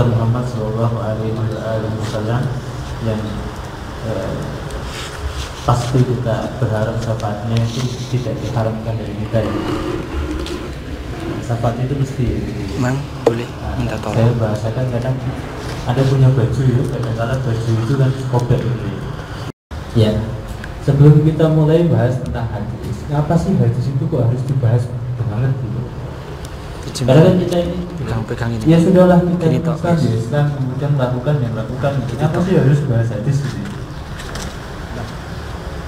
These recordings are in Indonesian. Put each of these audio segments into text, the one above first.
Muhammad Shallallahu Alaihi Wasallam yang pasti kita berharap syafaatnya itu tidak diharamkan dari kita ya. Syafaat itu mesti. Mang, boleh minta tolong. Saya bahasakan kadang ada punya baju ya, kadang-kadang baju itu kan kobek gitu ya. Sebelum kita mulai bahas tentang hadis, apa sih hadis itu kok harus dibahas banget gitu? Karena kan kita ini pegang ini. Ya sudahlah kita Ini Islam ya Islam, kemudian lakukan yang lakukan. Apa sih harus bahas hadis gitu?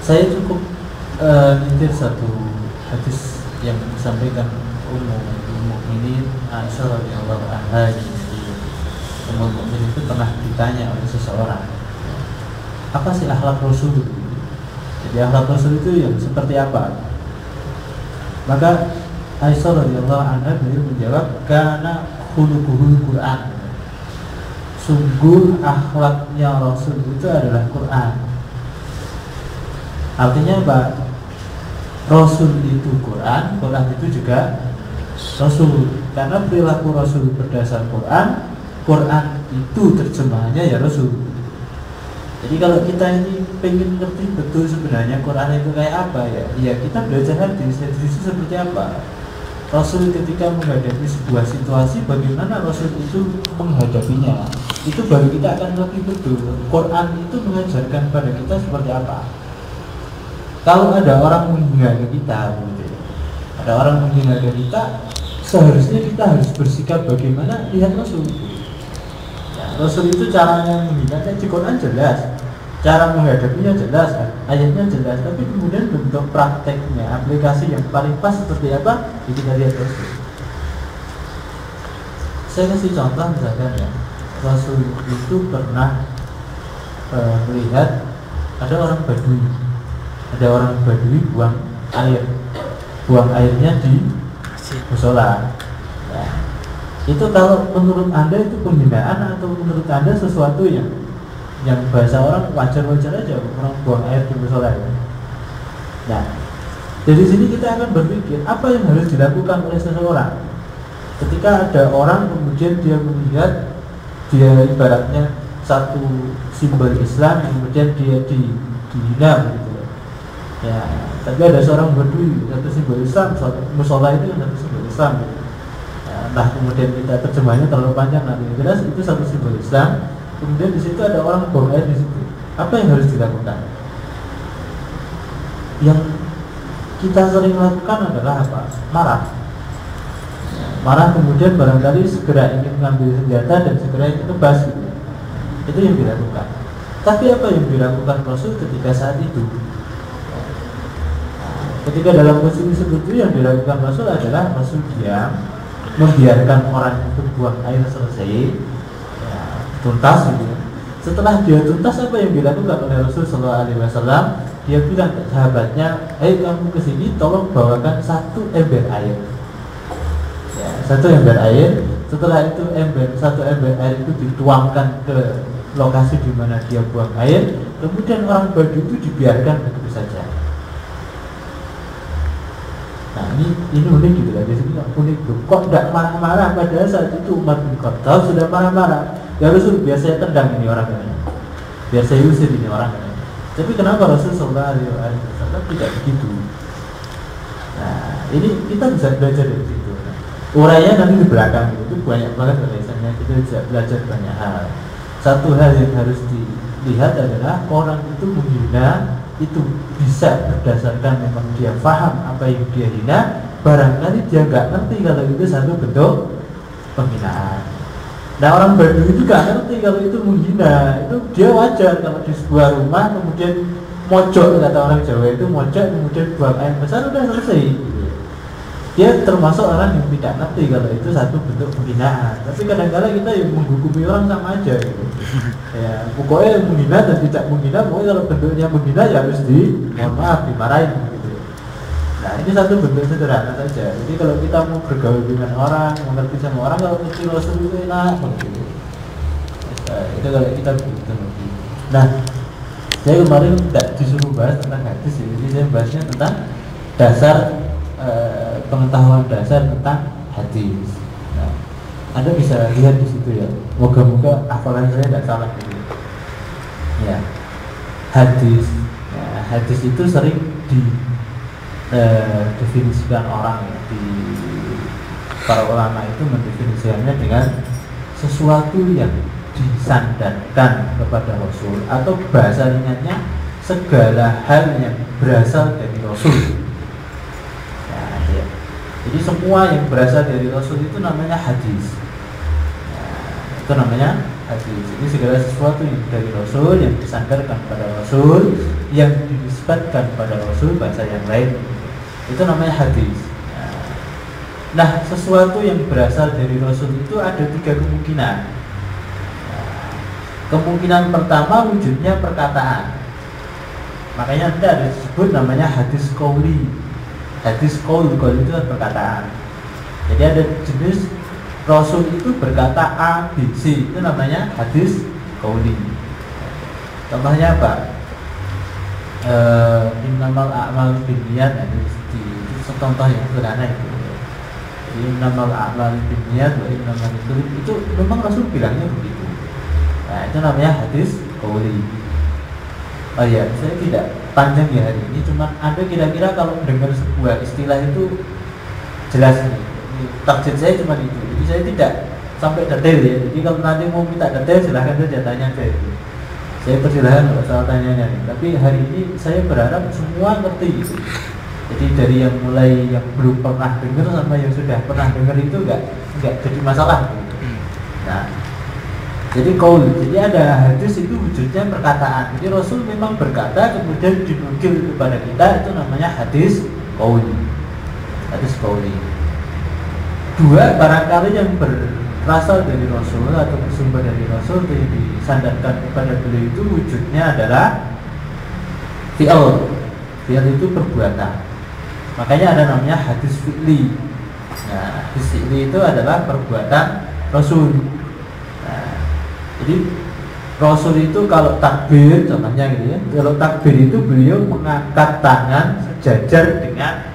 Saya cukup nyetir satu hadis yang disampaikan Ummul Mukminin Aisyah radhiyallahu anha. Ummul Mukminin itu pernah ditanya oleh seseorang, apa sih akhlak Rasul itu? Jadi akhlak Rasul itu yang seperti apa? Maka Aisyah radhiyallahu anha beliau menjawab, karena khuluquhul Quran. Sungguh akhlaknya Rasul itu adalah Quran. Artinya apa? Rasul itu Quran, Quran itu juga Rasul. Karena perilaku Rasul berdasar Quran, Quran itu terjemahannya ya Rasul. Jadi kalau kita ini pengen ngerti betul sebenarnya Quran itu kayak apa ya, ya kita belajar hadis itu seperti apa. Rasul ketika menghadapi sebuah situasi, bagaimana Rasul itu menghadapinya, itu baru kita akan lebih betul. Quran itu mengajarkan pada kita seperti apa. Kalau ada orang menghina kita, ada orang menghina kita, seharusnya kita harus bersikap bagaimana lihat Rasul. Ya, Rasul itu caranya menghina di Quran jelas, cara menghadapinya jelas, ayatnya jelas, tapi kemudian bentuk prakteknya, aplikasi yang paling pas seperti apa, kita lihat Rasul. Saya kasih contoh misalkan ya, Rasul itu pernah melihat ada orang Badui buang airnya di musola. Ya. Itu kalau menurut Anda itu penghinaan atau menurut Anda sesuatu yang bahasa orang wajar-wajar aja orang buang air di musola ya. Nah, dari sini kita akan berpikir apa yang harus dilakukan oleh seseorang ketika ada orang kemudian dia melihat dia ibaratnya satu simbol Islam kemudian dia dihina begitu ya. Tapi ada seorang Badui, satu simbol Islam, musola itu satu simbol Islam gitu. Ya, entah kemudian kita terjemahnya terlalu panjang nanti jelas itu satu simbol Islam. Kemudian di situ ada orang buang air di situ. Apa yang harus dilakukan? Yang kita sering lakukan adalah apa? Marah. Marah kemudian barangkali segera ingin mengambil senjata dan segera ingin tebas. Itu yang dilakukan. Tapi apa yang dilakukan Rasul ketika saat itu? Ketika dalam posisi seperti itu yang dilakukan Rasul adalah Rasul diam, membiarkan orang itu buang air selesai. Tuntas gitu ya. Setelah dia tuntas apa yang dilakukan oleh Rasul Sallallahu Alaihi Wasallam? Dia bilang ke sahabatnya, "Ayo kamu kesini, tolong bawakan satu ember air." Ya, satu ember air. Setelah itu satu ember air itu dituangkan ke lokasi di mana dia buang air. Kemudian orang Badui itu dibiarkan begitu saja. Nah ini unik gitu lah. Biasanya unik tuh. Kok tidak marah-marah padahal saat itu Umar bin Khattab sudah marah-marah. Ya Rasul biar saya tendang ini orang ini, biar saya usir ini orang ini. Tapi kenapa Rasul Sallallahu Alaihi Wasallam tidak begitu? Nah ini kita bisa belajar dari situ. Uraian nanti di belakang itu banyak banget tulisannya. Kita bisa belajar banyak hal. Satu hal yang harus dilihat adalah orang itu menghina itu bisa berdasarkan memang dia paham apa yang dia hina. Barangkali dia nggak ngerti kalau itu satu bentuk penghinaan. Nah orang Badui itu gak ngerti kalau itu menghina. Itu dia wajar kalau di sebuah rumah kemudian mojok, kata orang Jawa itu mojok kemudian buang air besar udah selesai. Dia termasuk orang yang tidak ngerti kalau itu satu bentuk penghinaan. Tapi kadang-kadang kita yang menghukumi orang sama aja gitu. Ya pokoknya menghina dan tidak menghina, pokoknya kalau bentuknya menghina ya harus mohon maaf dimarahin gitu. Nah ini satu bentuk sederhana saja. Jadi kalau kita mau bergaul dengan orang, mengerti sama orang, kalau kecil Rasul itu enak begitu. Itu kalau kita begitu. Nah, saya kemarin tidak disuruh bahas tentang hadis, jadi saya bahasnya tentang dasar pengetahuan dasar tentang hadis. Nah, Anda bisa lihat di situ ya. Moga-moga hafalan saya tidak salah gitu. Ya, hadis. Ya, hadis itu sering definisikan orang ya, di para ulama itu mendefinisikannya dengan sesuatu yang disandarkan kepada Rasul, atau bahasa ringannya segala hal yang berasal dari Rasul. Nah, ya. Jadi semua yang berasal dari Rasul itu namanya hadis. Nah, itu namanya hadis. Jadi segala sesuatu yang dari Rasul, yang disandarkan pada Rasul, yang dinisbatkan pada Rasul, bahasa yang lain, itu namanya hadis. Nah, sesuatu yang berasal dari Rasul itu ada 3 kemungkinan. Kemungkinan pertama wujudnya perkataan. Makanya ada disebut namanya hadis qauli. Hadis qaul itu perkataan. Jadi ada jenis Rasul itu berkata A, B, C, itu namanya hadis qauli. Contohnya apa? Innamal a'malu binniyat, itu contoh yang sederhana itu. Innamal a'malu binniyat wa innamal likulli, itu memang Rasul bilangnya begitu. Nah, itu namanya hadis qauli. Oh iya, saya tidak panjang ya hari ini, cuma Anda kira-kira kalau mendengar sebuah istilah itu jelas nih. Target saya cuma itu. Jadi saya tidak sampai detail ya. Jadi kalau nanti mau minta detail silahkan saja tanya saya. Saya persilahkan kalau soal tanyanya nih. Tapi hari ini saya berharap semua ngerti gitu. Jadi dari yang mulai yang belum pernah dengar sama yang sudah pernah dengar itu enggak jadi masalah gitu. Nah, jadi qaul, jadi ada hadis itu wujudnya perkataan. Jadi Rasul memang berkata kemudian dinukil kepada kita, itu namanya hadis qaul. Hadis qauli. 2, barangkali yang berasal dari Rasul atau bersumber dari Rasul yang disandarkan kepada beliau itu wujudnya adalah fi'il. Fi'il itu perbuatan. Makanya ada namanya hadis fi'li. Nah, hadis fi'li itu adalah perbuatan Rasul. Jadi Rasul itu kalau takbir, contohnya gitu ya, kalau takbir itu beliau mengangkat tangan sejajar dengan,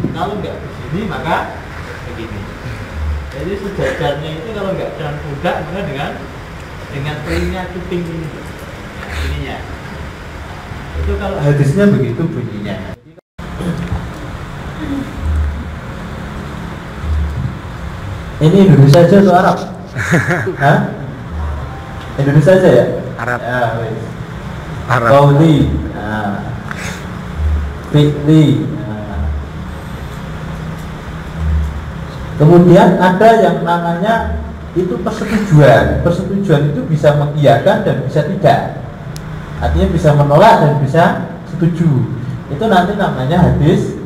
kalau enggak begini maka begini. Jadi sejajarnya itu kalau enggak dengan pundak maka dengan telinga kuping ini, ininya. Itu kalau hadisnya begitu bunyinya. Ini Indonesia aja atau Arab? Hah? Indonesia aja ya? Arab. Ya, wis. Arab. Qauli. Fi'li. Kemudian ada yang namanya itu persetujuan. Persetujuan itu bisa mengiyakan dan bisa tidak. Artinya bisa menolak dan bisa setuju. Itu nanti namanya hadis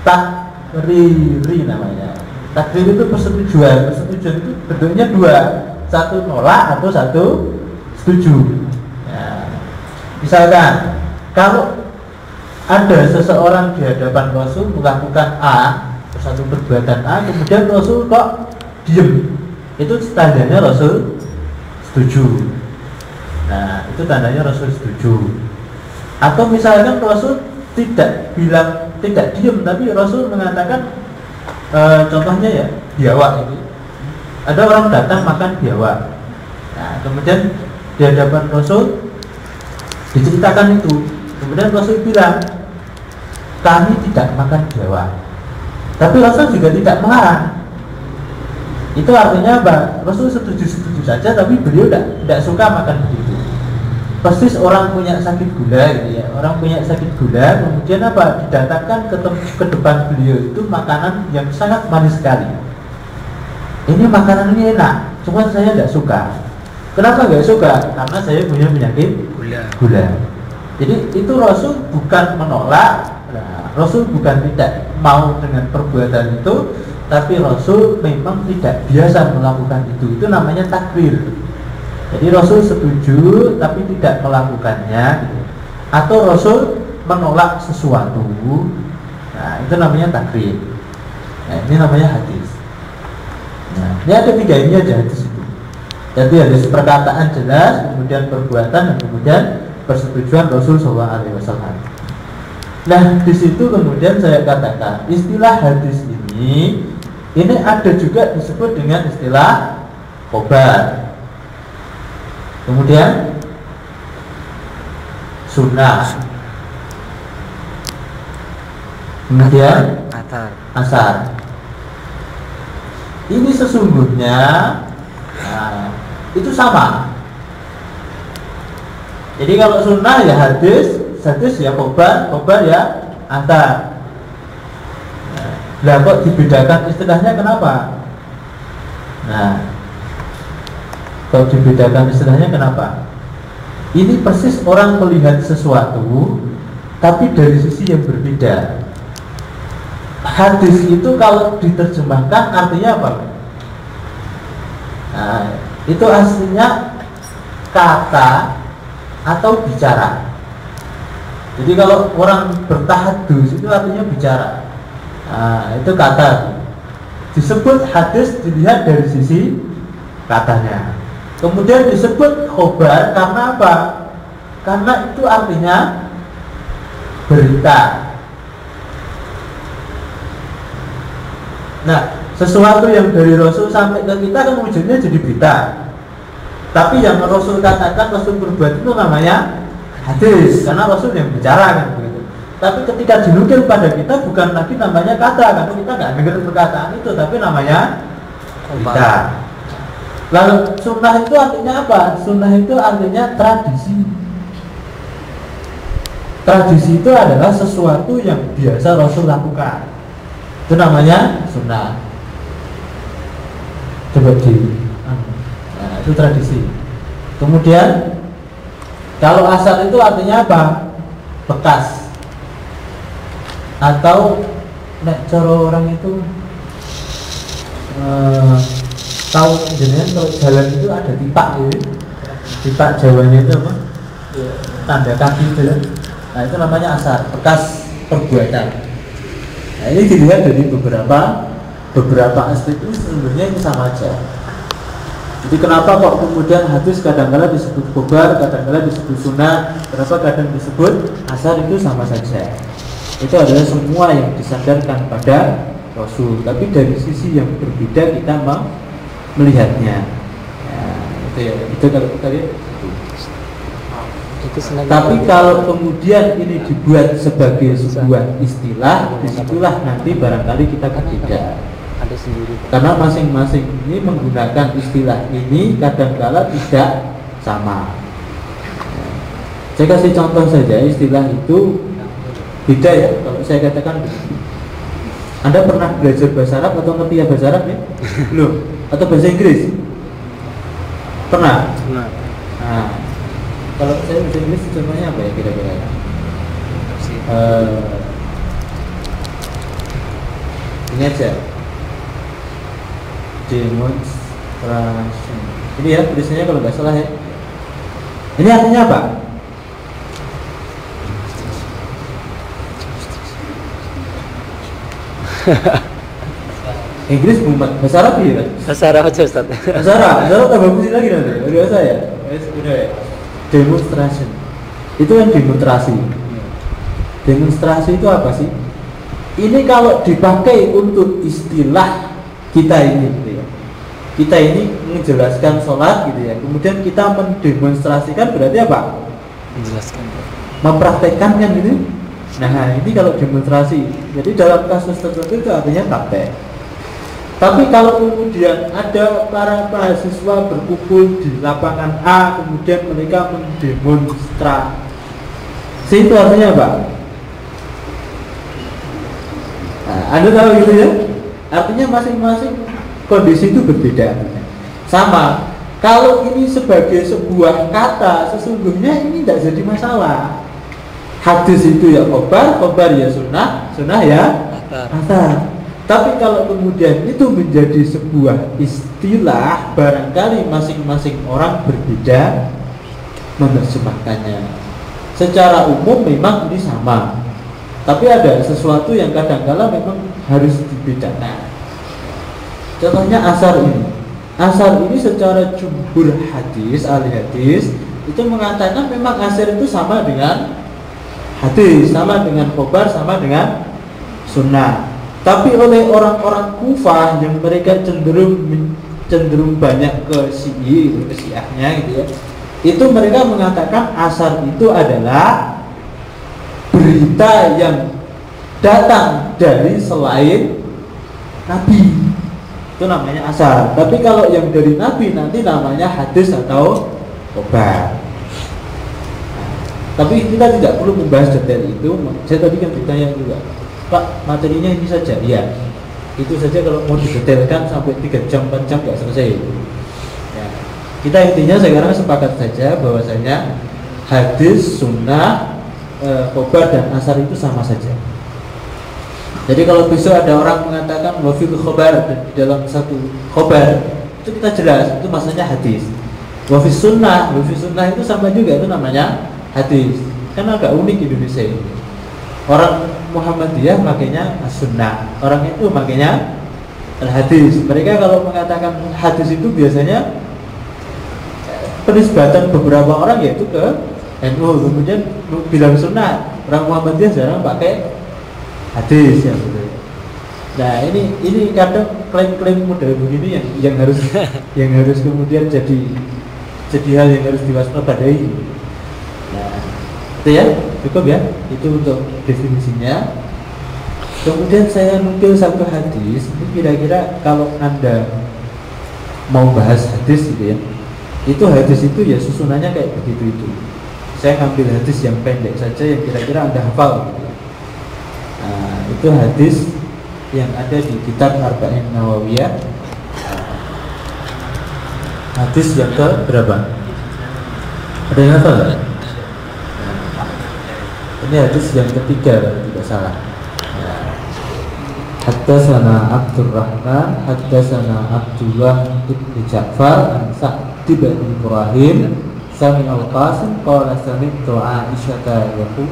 takriri namanya. Takrir itu persetujuan. Persetujuan itu bentuknya 2. 1 nolak atau 1 setuju. Ya. Misalkan kalau ada seseorang di hadapan Rasul melakukan A, satu perbuatan A, kemudian Rasul kok diem, itu tandanya Rasul setuju. Nah, itu tandanya Rasul setuju. Atau misalkan Rasul tidak bilang, tidak diem, tapi Rasul mengatakan contohnya ya, biawak itu. Ada orang datang makan biawak. Nah, kemudian di hadapan Rasul diceritakan itu. Kemudian Rasul bilang, kami tidak makan biawak. Tapi Rasul juga tidak melarang. Itu artinya apa? Rasul setuju-setuju saja, tapi beliau tidak suka makan begitu. Persis orang punya sakit gula gitu ya. Orang punya sakit gula, kemudian apa? Didatangkan ke depan beliau itu makanan yang sangat manis sekali. Ini makanan ini enak, cuma saya tidak suka. Kenapa nggak suka? Karena saya punya penyakit gula. Jadi itu Rasul bukan menolak. Nah, Rasul bukan tidak mau dengan perbuatan itu, tapi Rasul memang tidak biasa melakukan itu. Itu namanya takrir. Jadi Rasul setuju tapi tidak melakukannya, gitu. Atau Rasul menolak sesuatu. Nah, itu namanya takrir. Nah, ini namanya hadis. Nah, ini ada 3 ini aja hadis itu. Jadi hadis perkataan jelas, kemudian perbuatan, dan kemudian persetujuan Rasul SAW. Nah, di situ kemudian saya katakan istilah hadis ini Ini ada juga disebut dengan istilah khobar. Kemudian sunnah. Kemudian asar. Ini sesungguhnya itu sama. Jadi kalau sunnah ya hadis ya khobar ya asar. Nah, kok dibedakan istilahnya kenapa? Nah, kalau dibedakan istilahnya kenapa? Ini persis orang melihat sesuatu tapi dari sisi yang berbeda. Hadis itu kalau diterjemahkan artinya apa? Nah, itu aslinya kata atau bicara. Jadi kalau orang bertahadus itu artinya bicara. Nah, itu kata. Disebut hadis dilihat dari sisi katanya. Kemudian disebut khobar karena apa? Karena itu artinya berita. Nah, sesuatu yang dari Rasul sampai ke kita kan wujudnya jadi berita. Tapi yang Rasul katakan, Rasul berbuat itu namanya hadis, karena Rasul yang bicara kan begitu. Tapi ketika dinukil pada kita bukan lagi namanya kata, karena kita nggak dengar perkataan itu, tapi namanya berita. Lalu sunnah itu artinya apa? Sunnah itu artinya tradisi. Tradisi itu adalah sesuatu yang biasa Rasul lakukan. Itu namanya sunnah. Coba nah, itu tradisi. Kemudian kalau asar itu artinya apa? Bekas. Atau nek cara orang itu tahu jenengan kalau jalan itu ada tipak gitu. Tipak Jawanya itu apa? Tanda kaki itu. Nah, itu namanya asar, bekas perbuatan. Nah, ini dilihat dari beberapa aspek itu sebenarnya ini sama aja. Jadi kenapa kok kemudian hadis kadang-kala disebut khobar, kadang-kala disebut sunnah, kenapa kadang disebut asar, itu sama saja. Itu adalah semua yang disandarkan pada Rasul, tapi dari sisi yang berbeda kita mau melihatnya. Nah, itu ya, itu kalau kita lihat. Tapi kalau kemudian ini dibuat sebagai sebuah istilah, disitulah nanti barangkali kita berbeda. Karena masing-masing ini menggunakan istilah ini kadang-kala tidak sama. Saya kasih contoh saja, istilah itu beda ya. Kalau saya katakan, Anda pernah belajar bahasa Arab atau ngerti ya bahasa Arab ya? Belum? Atau bahasa Inggris? Pernah? Nah, kalau saya bahasa Inggris contohnya apa ya kira-kira? Ini aja, demonstration. Ini ya tulisannya kalau nggak salah ya. Ini artinya apa? Inggris bumat, bahasa Arab ya? Bahasa Arab aja Ustaz. Bahasa Arab tambah pusing lagi nanti. Biasa ya. Udah ya. Demonstration. Itu kan demonstrasi. Demonstrasi itu apa sih? Ini kalau dipakai untuk istilah kita ini gitu ya. Kita ini menjelaskan sholat gitu ya. Kemudian kita mendemonstrasikan berarti apa? Menjelaskan. Mempraktekkan kan gitu. Nah, ini kalau demonstrasi. Jadi dalam kasus tertentu itu artinya praktek. Tapi kalau kemudian ada para mahasiswa berkumpul di lapangan A, kemudian mereka mendemonstrasi, itu artinya apa? Nah, Anda tahu gitu ya? Artinya masing-masing kondisi itu berbeda. Sama, kalau ini sebagai sebuah kata, sesungguhnya ini tidak jadi masalah. Hadis itu ya khobar, khobar ya sunnah, sunnah ya asar. Tapi kalau kemudian itu menjadi sebuah istilah, barangkali masing-masing orang berbeda menerjemahkannya. Secara umum memang ini sama, tapi ada sesuatu yang kadang-kala memang harus dibedakan. Contohnya asar ini. Asar ini secara jumhur hadis, ahli hadis itu mengatakan memang asar itu sama dengan hadis, sama dengan khobar, sama dengan sunnah. Tapi oleh orang-orang Kufah yang mereka cenderung banyak ke Syiahnya gitu ya, itu mereka mengatakan asar itu adalah berita yang datang dari selain Nabi, itu namanya asar. Tapi kalau yang dari Nabi nanti namanya hadis atau khobar. Tapi kita tidak perlu membahas detail itu. Saya tadi kan ditanya juga, Pak, materinya ini saja. Iya, itu saja. Kalau mau didetailkan sampai 3 jam, 4 jam nggak selesai. Ya. Kita intinya sekarang sepakat saja bahwasanya hadis, sunnah, khobar dan asar itu sama saja. Jadi kalau besok ada orang mengatakan wafil khobar, di dalam satu khobar itu kita jelas itu maksudnya hadis. Wafil sunnah itu sama juga, itu namanya hadis. Kan agak unik Indonesia ini. Orang Muhammadiyah makanya as-sunnah, orang itu makanya al-hadis. Mereka kalau mengatakan hadis itu biasanya penisbatan beberapa orang yaitu ke NU, kemudian bilang sunnah. Orang Muhammadiyah jarang pakai hadis ya betul. Nah ini kadang klaim-klaim model begini yang harus yang harus kemudian jadi hal yang harus diwaspadai. Nah, itu ya, cukup ya, itu untuk definisinya. Kemudian saya nukil satu hadis. Ini kira-kira kalau Anda mau bahas hadis gitu ya, itu hadis itu ya susunannya kayak begitu itu. Saya ngambil hadis yang pendek saja yang kira-kira Anda hafal gitu. Nah, itu hadis yang ada di kitab Arba'in Nawawiyah. Hadis yang ke berapa? Ada yang hafal nggak? Ini hadis yang ketiga kalau tidak salah. Haddatsana Abdurrahman, haddatsana Abdullah bin Ja'far, an Sa'd bin Ibrahim, sami al-Qasim qala sami'tu Aisyah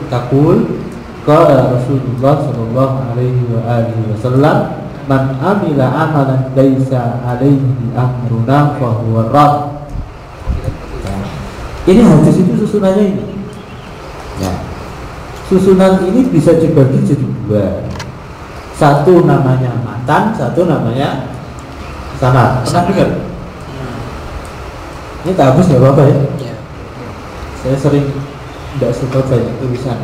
taqul qala Rasulullah sallallahu alaihi wa alihi wasallam man amila amalan laisa alaihi amruna fa huwa rad. Ini hadis itu susunannya ini. Ya. Susunan ini bisa dibagi jadi dua. Satu namanya matan, satu namanya sanad. Pernah dengar? Ini tak habis nggak apa-apa ya? Saya sering tidak suka banyak tulisan.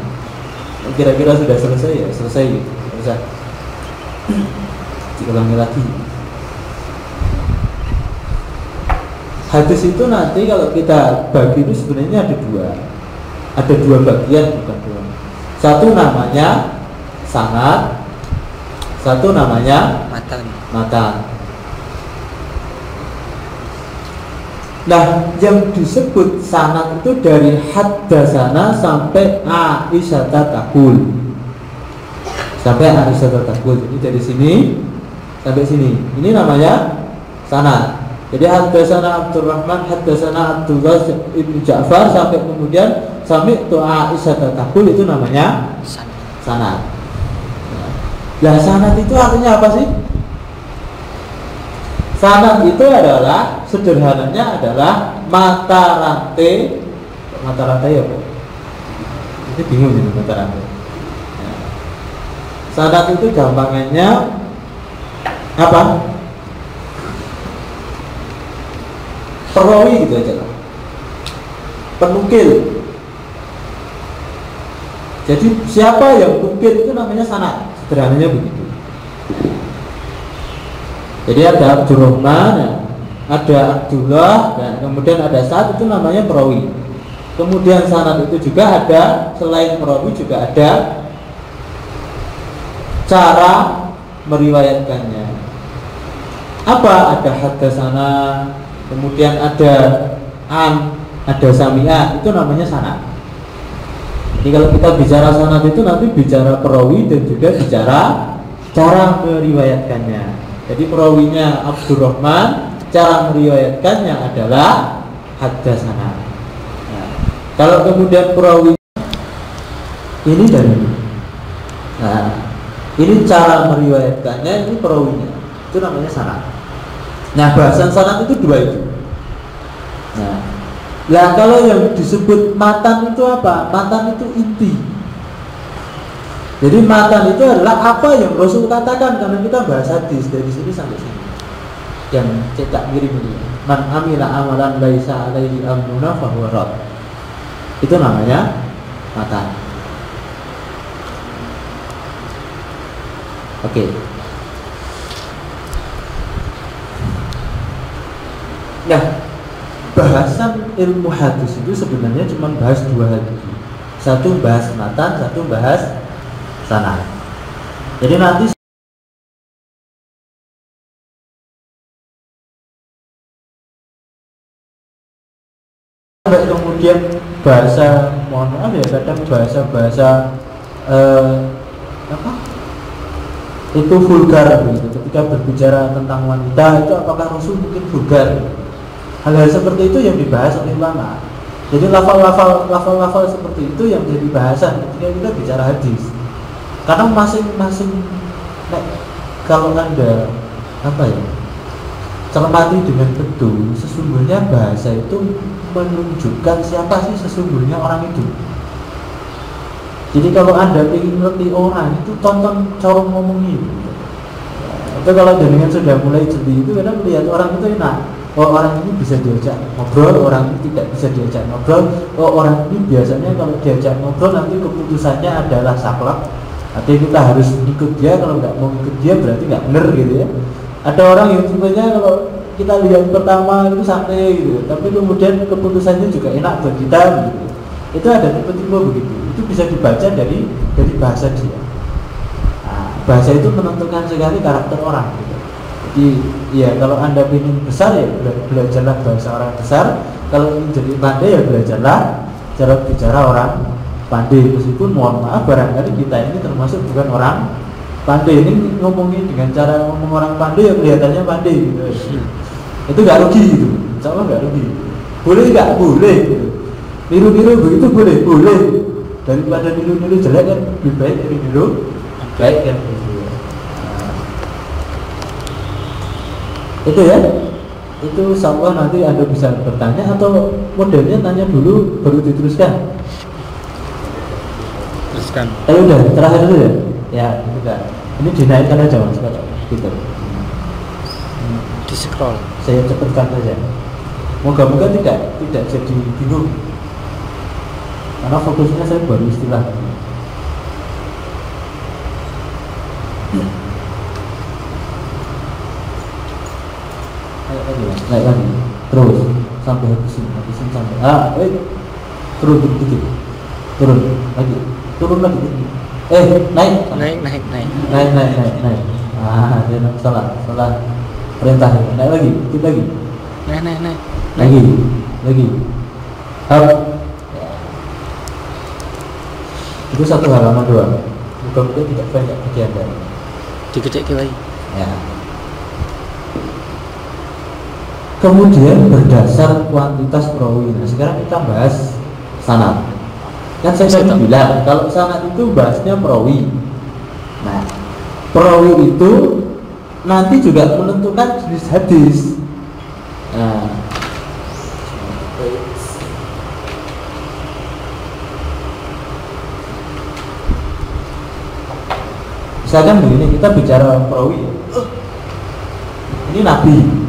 Kira-kira sudah selesai ya, selesai gitu. Bisa diulangi lagi. Hadis itu nanti kalau kita bagi itu sebenarnya ada dua bagian, bukan dua. Satu namanya sanad, satu namanya matan. Nah, yang disebut sanad itu dari haddatsana sampai Aisyah taqul. Sampai Aisyah taqul. Jadi dari sini sampai sini. Ini namanya sanad. Jadi haddatsana Abdurrahman, haddatsana Abdullah bin Ja'far sampai kemudian sampai tu Aisyah taqul, itu namanya sanad. Nah, sanad itu artinya apa sih? Sanad itu adalah sederhananya adalah mata rantai ya Bu? Ini bingung ini mata rantai. Ya. Sanad itu gampangannya apa? Perawi gitu aja lah. Penukil. Jadi siapa yang nukil itu namanya sanad. Sederhananya begitu. Jadi ada Abdurrahman, ada Abdullah, dan kemudian ada Sa'd, itu namanya perawi. Kemudian sanad itu juga ada, selain perawi juga ada cara meriwayatkannya. Apa? Ada haddatsana, kemudian ada ada sami'ah, itu namanya sanad. Jadi kalau kita bicara sanad itu nanti bicara perawi dan juga bicara cara meriwayatkannya. Jadi perawinya Abdurrahman, cara meriwayatkannya adalah haddatsana. Nah, kalau kemudian perawi ini dari ini. Nah, ini cara meriwayatkannya, ini perawinya. Itu namanya sanad. Nah, bahasan sanad itu dua itu. Nah, kalau yang disebut matan itu apa? Matan itu inti. Jadi matan itu adalah apa yang Rasul katakan, karena kita bahas hadis dari sini sampai sini. Yang cetak ngirim ini, man amila amalan laisa alaihi amruna fahuwa rad. Itu namanya matan. Oke. Nah, bahasan ilmu hadis itu sebenarnya cuma bahas dua hadis. Satu bahas matan, satu bahas sanad. Jadi nanti kemudian bahasa, mohon maaf ya, kadang bahasa apa itu vulgar gitu. Ketika berbicara tentang wanita itu apakah Rasul mungkin vulgar? Hal-hal seperti itu yang dibahas oleh ulama. Jadi lafal-lafal seperti itu yang jadi bahasan ketika kita bicara hadis. Karena masing-masing, kalau Anda apa ya, cermati dengan betul, sesungguhnya bahasa itu menunjukkan siapa sih sesungguhnya orang itu. Jadi kalau Anda ingin mengerti orang itu, tonton cara ngomongnya. Atau kalau dengan sudah mulai jeli itu, kadang melihat orang itu enak. Oh, orang ini bisa diajak ngobrol, orang ini tidak bisa diajak ngobrol. Oh, orang ini biasanya kalau diajak ngobrol nanti keputusannya adalah saklek. Artinya kita harus ikut dia, kalau nggak mau ikut dia berarti nggak benar gitu ya. Ada orang yang sebenarnya kalau kita lihat pertama itu santai gitu, tapi kemudian keputusannya juga enak buat kita gitu. Itu ada tipe-tipe begitu. Itu bisa dibaca dari bahasa dia. Nah, bahasa itu menentukan sekali karakter orang gitu. Jadi ya kalau Anda ingin besar ya belajarlah bahasa orang besar. Kalau ingin jadi pandai ya belajarlah cara bicara orang pandai. Meskipun mohon maaf barangkali kita ini termasuk bukan orang pandai. Ini ngomongin dengan cara ngomong orang pandai ya kelihatannya pandai gitu. Itu nggak rugi gitu. Insya Allah nggak rugi. Boleh nggak? Boleh gitu. Niru-niru begitu boleh. Daripada niru-niru jelek kan lebih baik dari niru baik kan gitu. Itu ya, itu insya-Allah nanti Anda bisa bertanya atau modelnya tanya dulu baru diteruskan. Teruskan. Udah terakhir dulu ya. Ya, udah. Ini dinaikkan aja Mas kalau gitu. Di scroll. Saya cepatkan saja. Moga-moga tidak jadi bingung. Karena fokusnya saya baru istilah. Naik lagi terus sampai habisin sampai turun dikit turun lagi naik dia salah perintah naik lagi dikit lagi lagi itu satu halaman doang, mudah-mudahan tidak banyak bagi Anda dikecek lagi ya. Kemudian berdasar kuantitas perawi. Nah sekarang kita bahas sanad. Kan saya tadi bilang kalau sanad itu bahasnya perawi. Nah perawi itu nanti juga menentukan jenis hadis. Nah, misalkan begini, kita bicara perawi. Ini Nabi.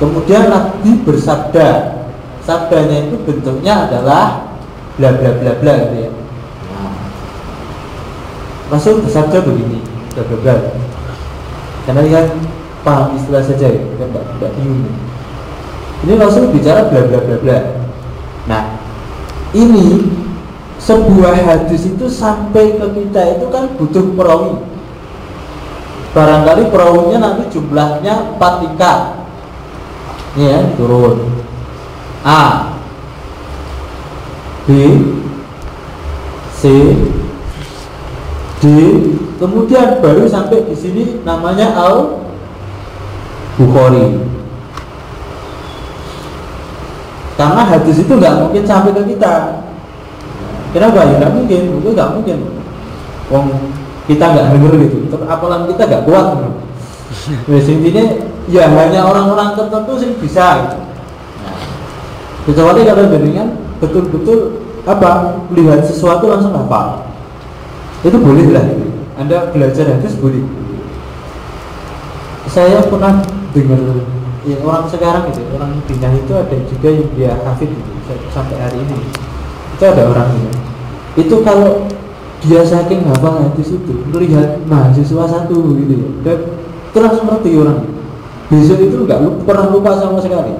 Kemudian Nabi bersabda, sabdanya itu bentuknya adalah bla bla bla bla gitu ya. Rasul bersabda begini, bla bla bla. Karena dia paham istilah saja ya, kan tidak bingung. Ini Rasul bicara bla bla bla bla. Nah, ini sebuah hadis itu sampai ke kita itu kan butuh perawi. Barangkali perawinya nanti jumlahnya 4 tingkat. Ya, turun A, B, C, D, kemudian baru sampai di sini namanya Al-Bukhari. Karena hadis itu nggak mungkin sampai ke kita. Kenapa? Ya nggak mungkin, itu nggak mungkin. Wong kita nggak denger gitu, apalan kita nggak kuat. Wes intinya ya hanya orang-orang tertentu sih bisa gitu. Nah, kecuali kalau dengan betul-betul lihat sesuatu langsung hafal. Itu boleh lah. Anda belajar hadis boleh. Saya pernah dengar ya, orang sekarang itu, orang Madinah itu ada juga yang dia hafid gitu, sampai hari ini. Itu ada orang ini. Itu kalau dia saking hafal hadis itu, melihat mahasiswa satu gitu ya, dan itu langsung ngerti orang. Besok itu nggak pernah lupa sama sekali.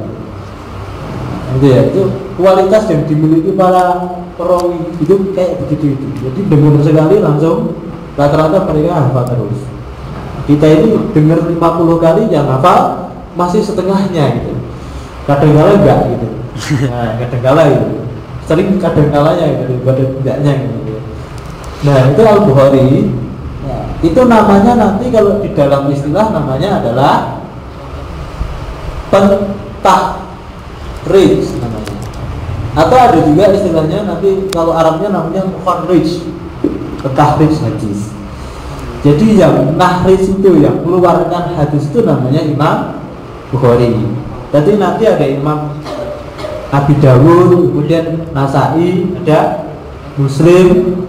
Gitu ya, itu kualitas yang dimiliki para perawi itu kayak begitu itu. Jadi dengar sekali langsung rata-rata mereka hafal terus. Kita ini dengar 50 kali yang hafal masih setengahnya gitu. Kadang-kala enggak gitu. Nah, kadang-kala itu. Sering kadang-kalanya gitu daripada tidaknya gitu. Nah, itu Al-Bukhari. Nah, itu namanya nanti kalau di dalam istilah namanya adalah pentahrid namanya. Atau ada juga istilahnya nanti kalau Arabnya namanya mukharrij, pentahrid hadis. Jadi yang nahris itu, yang keluarkan hadis itu namanya Imam Bukhari. Jadi nanti ada Imam Abi Dawud, kemudian Nasai, ada Muslim,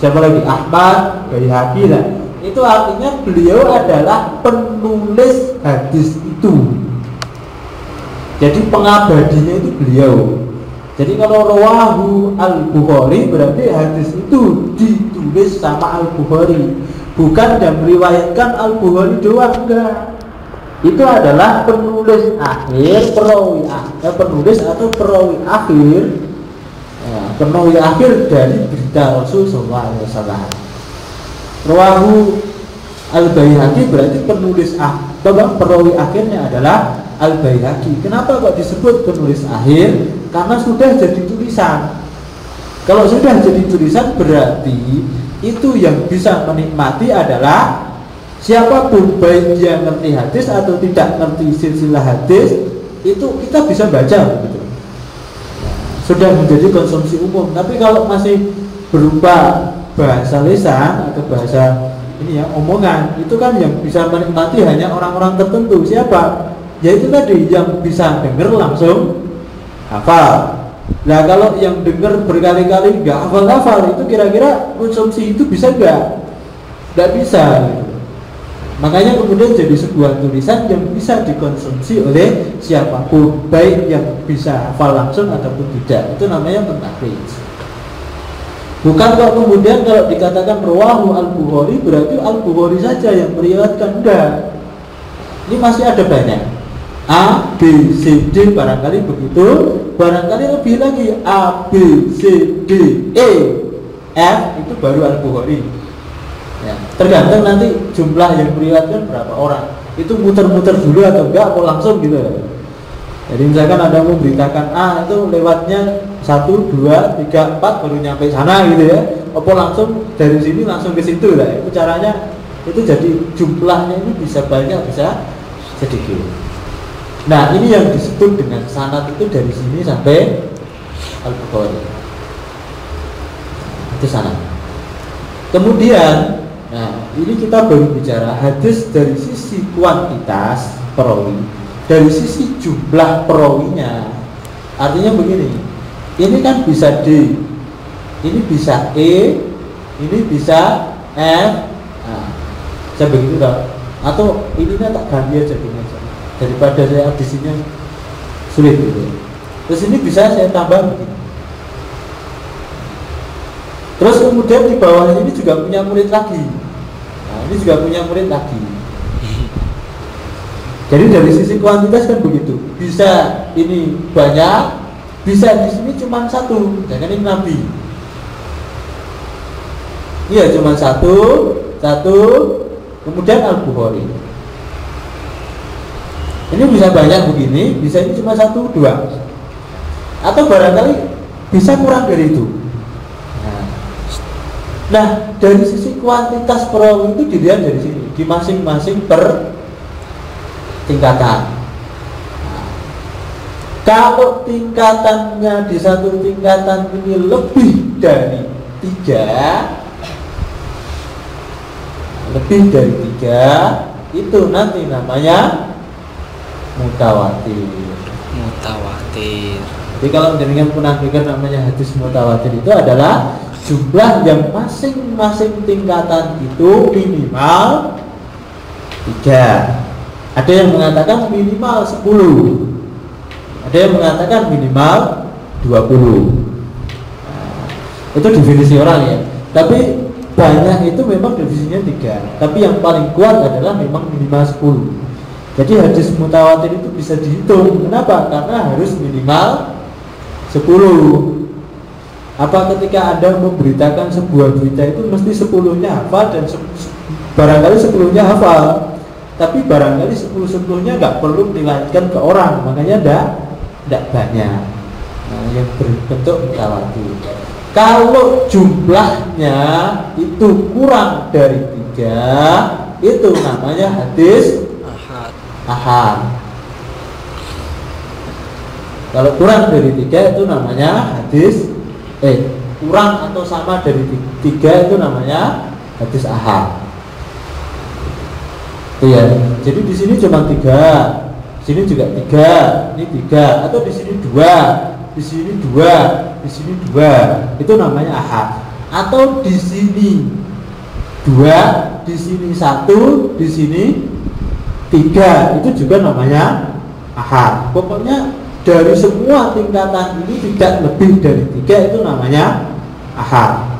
siapa lagi? Ahmad, Baihaqi lah. Itu artinya beliau adalah penulis hadis itu. Jadi pengabadinya itu beliau. Jadi kalau rawahu Al-Bukhari berarti hadis itu ditulis sama Al-Bukhari. Bukan yang meriwayatkan Al-Bukhari doang, enggak. Itu adalah penulis akhir, penulis atau perawi akhir, ya, perawi akhir dari berita Rasul SAW. Rawahu Al-Baihaqi berarti penulis atau perawi akhirnya adalah Al-Baihaqi. Kenapa kok disebut penulis akhir? Karena sudah jadi tulisan. Kalau sudah jadi tulisan berarti itu yang bisa menikmati adalah siapapun, baik dia ngerti hadis atau tidak ngerti silsilah hadis, itu kita bisa baca gitu. Sudah menjadi konsumsi umum. Tapi kalau masih berupa bahasa lisan atau bahasa ini ya omongan, itu kan yang bisa menikmati hanya orang-orang tertentu. Siapa? Yaitu tadi yang bisa dengar langsung hafal. Nah kalau yang dengar berkali-kali nggak hafal-hafal, itu kira-kira konsumsi itu bisa nggak? Nggak bisa gitu. Makanya kemudian jadi sebuah tulisan yang bisa dikonsumsi oleh siapapun, baik yang bisa hafal langsung ataupun tidak. Itu namanya pentahrid. Bukan kok kemudian kalau dikatakan rawahu Al-Bukhari berarti Al-Bukhari saja yang meriwayatkan, enggak. Ini masih ada banyak. A, B, C, D barangkali begitu, barangkali lebih lagi A, B, C, D, E, F itu baru Al-Bukhari. Ya, tergantung nanti jumlah yang meriwayatkan berapa orang. Itu muter-muter dulu atau enggak, atau langsung gitu. Jadi misalkan ada memberitakan A itu lewatnya 1, 2, 3, 4 baru nyampe sana gitu ya. Apa langsung dari sini langsung ke situ lah. Itu caranya, itu jadi jumlahnya ini bisa banyak bisa sedikit. Nah ini yang disebut dengan sanad itu dari sini sampai Al-Bukhari. Itu sanad. Kemudian, nah ini kita baru bicara hadis dari sisi kuantitas perawi, dari sisi jumlah perawinya. Artinya begini, ini kan bisa D, ini bisa E, ini bisa F. Nah, saya begitu dah. Atau ini tak ganti aja gini aja, daripada saya abisinya sulit gitu. Terus ini bisa saya tambah begini. Terus kemudian di bawahnya ini juga punya murid lagi. Nah, ini juga punya murid lagi. Jadi dari sisi kuantitas kan begitu. Bisa ini banyak, bisa di sini cuma satu. Jangan ini Nabi. Iya cuma satu. Kemudian Al-Bukhari. Ini bisa banyak begini, bisa ini cuma 1, 2. Atau barangkali bisa kurang dari itu. Nah, dari sisi kuantitas perawi itu dilihat dari sini, di masing-masing per tingkatan. Kalau tingkatannya di satu tingkatan ini lebih dari 3, itu nanti namanya mutawatir. Mutawatir. Jadi kalau menjadikan punah pikir namanya hadis mutawatir itu adalah jumlah yang masing-masing tingkatan itu minimal 3. Ada yang mengatakan minimal 10, ada yang mengatakan minimal 20. Itu definisi orang ya. Tapi banyak itu memang definisinya 3. Tapi yang paling kuat adalah memang minimal 10. Jadi hadis mutawatir itu bisa dihitung. Kenapa? Karena harus minimal 10. Apa ketika Anda memberitakan sebuah berita itu mesti 10-nya hafal dan barangkali 10-nya hafal. Tapi barangkali 10-10-nya nggak perlu dilanjutkan ke orang. Makanya tidak banyak. Nah, yang berbentuk mutawatir. Kalau jumlahnya itu kurang dari 3, itu namanya hadis ahad. Kalau kurang dari 3 itu namanya hadis kurang atau sama dari 3 itu namanya hadis ahad. Ya, jadi di sini cuma 3, sini juga 3, ini 3, atau di sini 2, di sini 2, di sini 2, itu namanya ahad. Atau di sini 2, di sini 1, di sini 3, itu juga namanya ahad. Pokoknya dari semua tingkatan ini tidak lebih dari 3 itu namanya ahad.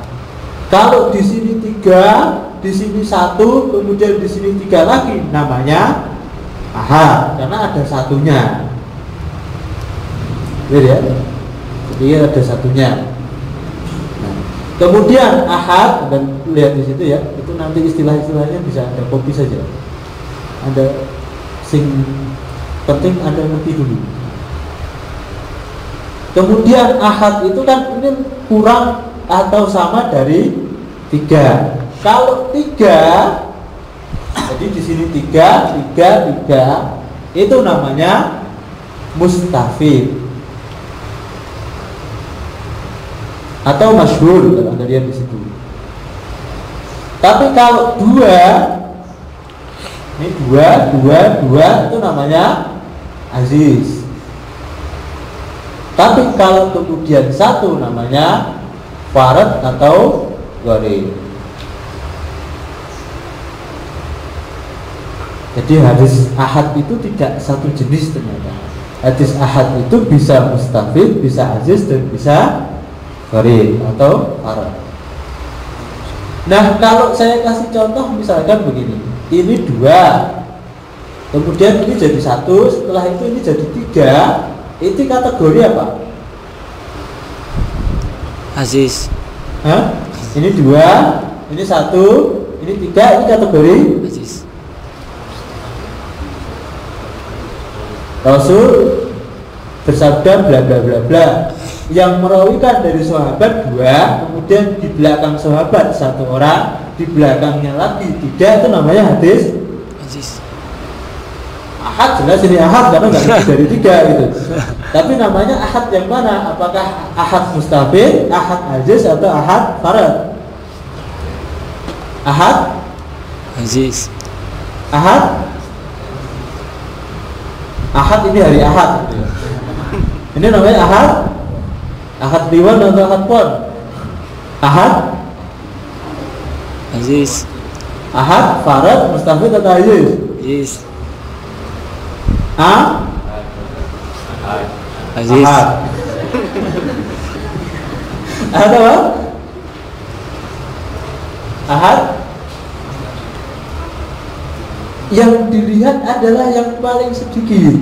Kalau di sini 3, di sini 1, kemudian di sini 3 lagi, namanya ahad karena ada satunya. Ya, jadi ada satunya. Nah, kemudian ahad, dan lihat di situ ya, itu nanti istilah-istilahnya bisa Anda copy saja. Anda sing penting Anda ngerti dulu. Kemudian ahad itu kan ini kurang atau sama dari 3. Kalau 3, jadi di sini 3, 3, 3, itu namanya mustafid atau masyhur kalau Anda lihat di situ. Tapi kalau 2, ini 2, 2, 2 itu namanya aziz. Tapi kalau kemudian 1 namanya farad atau gharib. Jadi hadis ahad itu tidak satu jenis ternyata. Hadis ahad itu bisa mustafid, bisa aziz, dan bisa gharib atau farad. Nah, kalau saya kasih contoh misalkan begini, ini 2, kemudian ini jadi 1, setelah itu ini jadi 3, itu kategori apa? Aziz. Hah? Ini 2, ini 1, ini 3, ini kategori Aziz. Rasul bersabda bla bla bla bla. Yang merawikan dari sahabat 2, kemudian di belakang sahabat 1 orang, di belakangnya lagi 3, itu namanya hadis Aziz. ahad. Jelas ini ahad karena nggak lebih dari 3 gitu. Tapi namanya ahad yang mana? Apakah ahad mustafid, ahad aziz, atau ahad farad? Ahad Aziz. ahad ahad ini hari ahad. Ini namanya ahad. Ahad diwan atau ahad pon? Ahad Aziz. ahad farad mustafid atau aziz? Aziz. Aziz. Ahad. Ahad apa? Ahad yang dilihat adalah yang paling sedikit.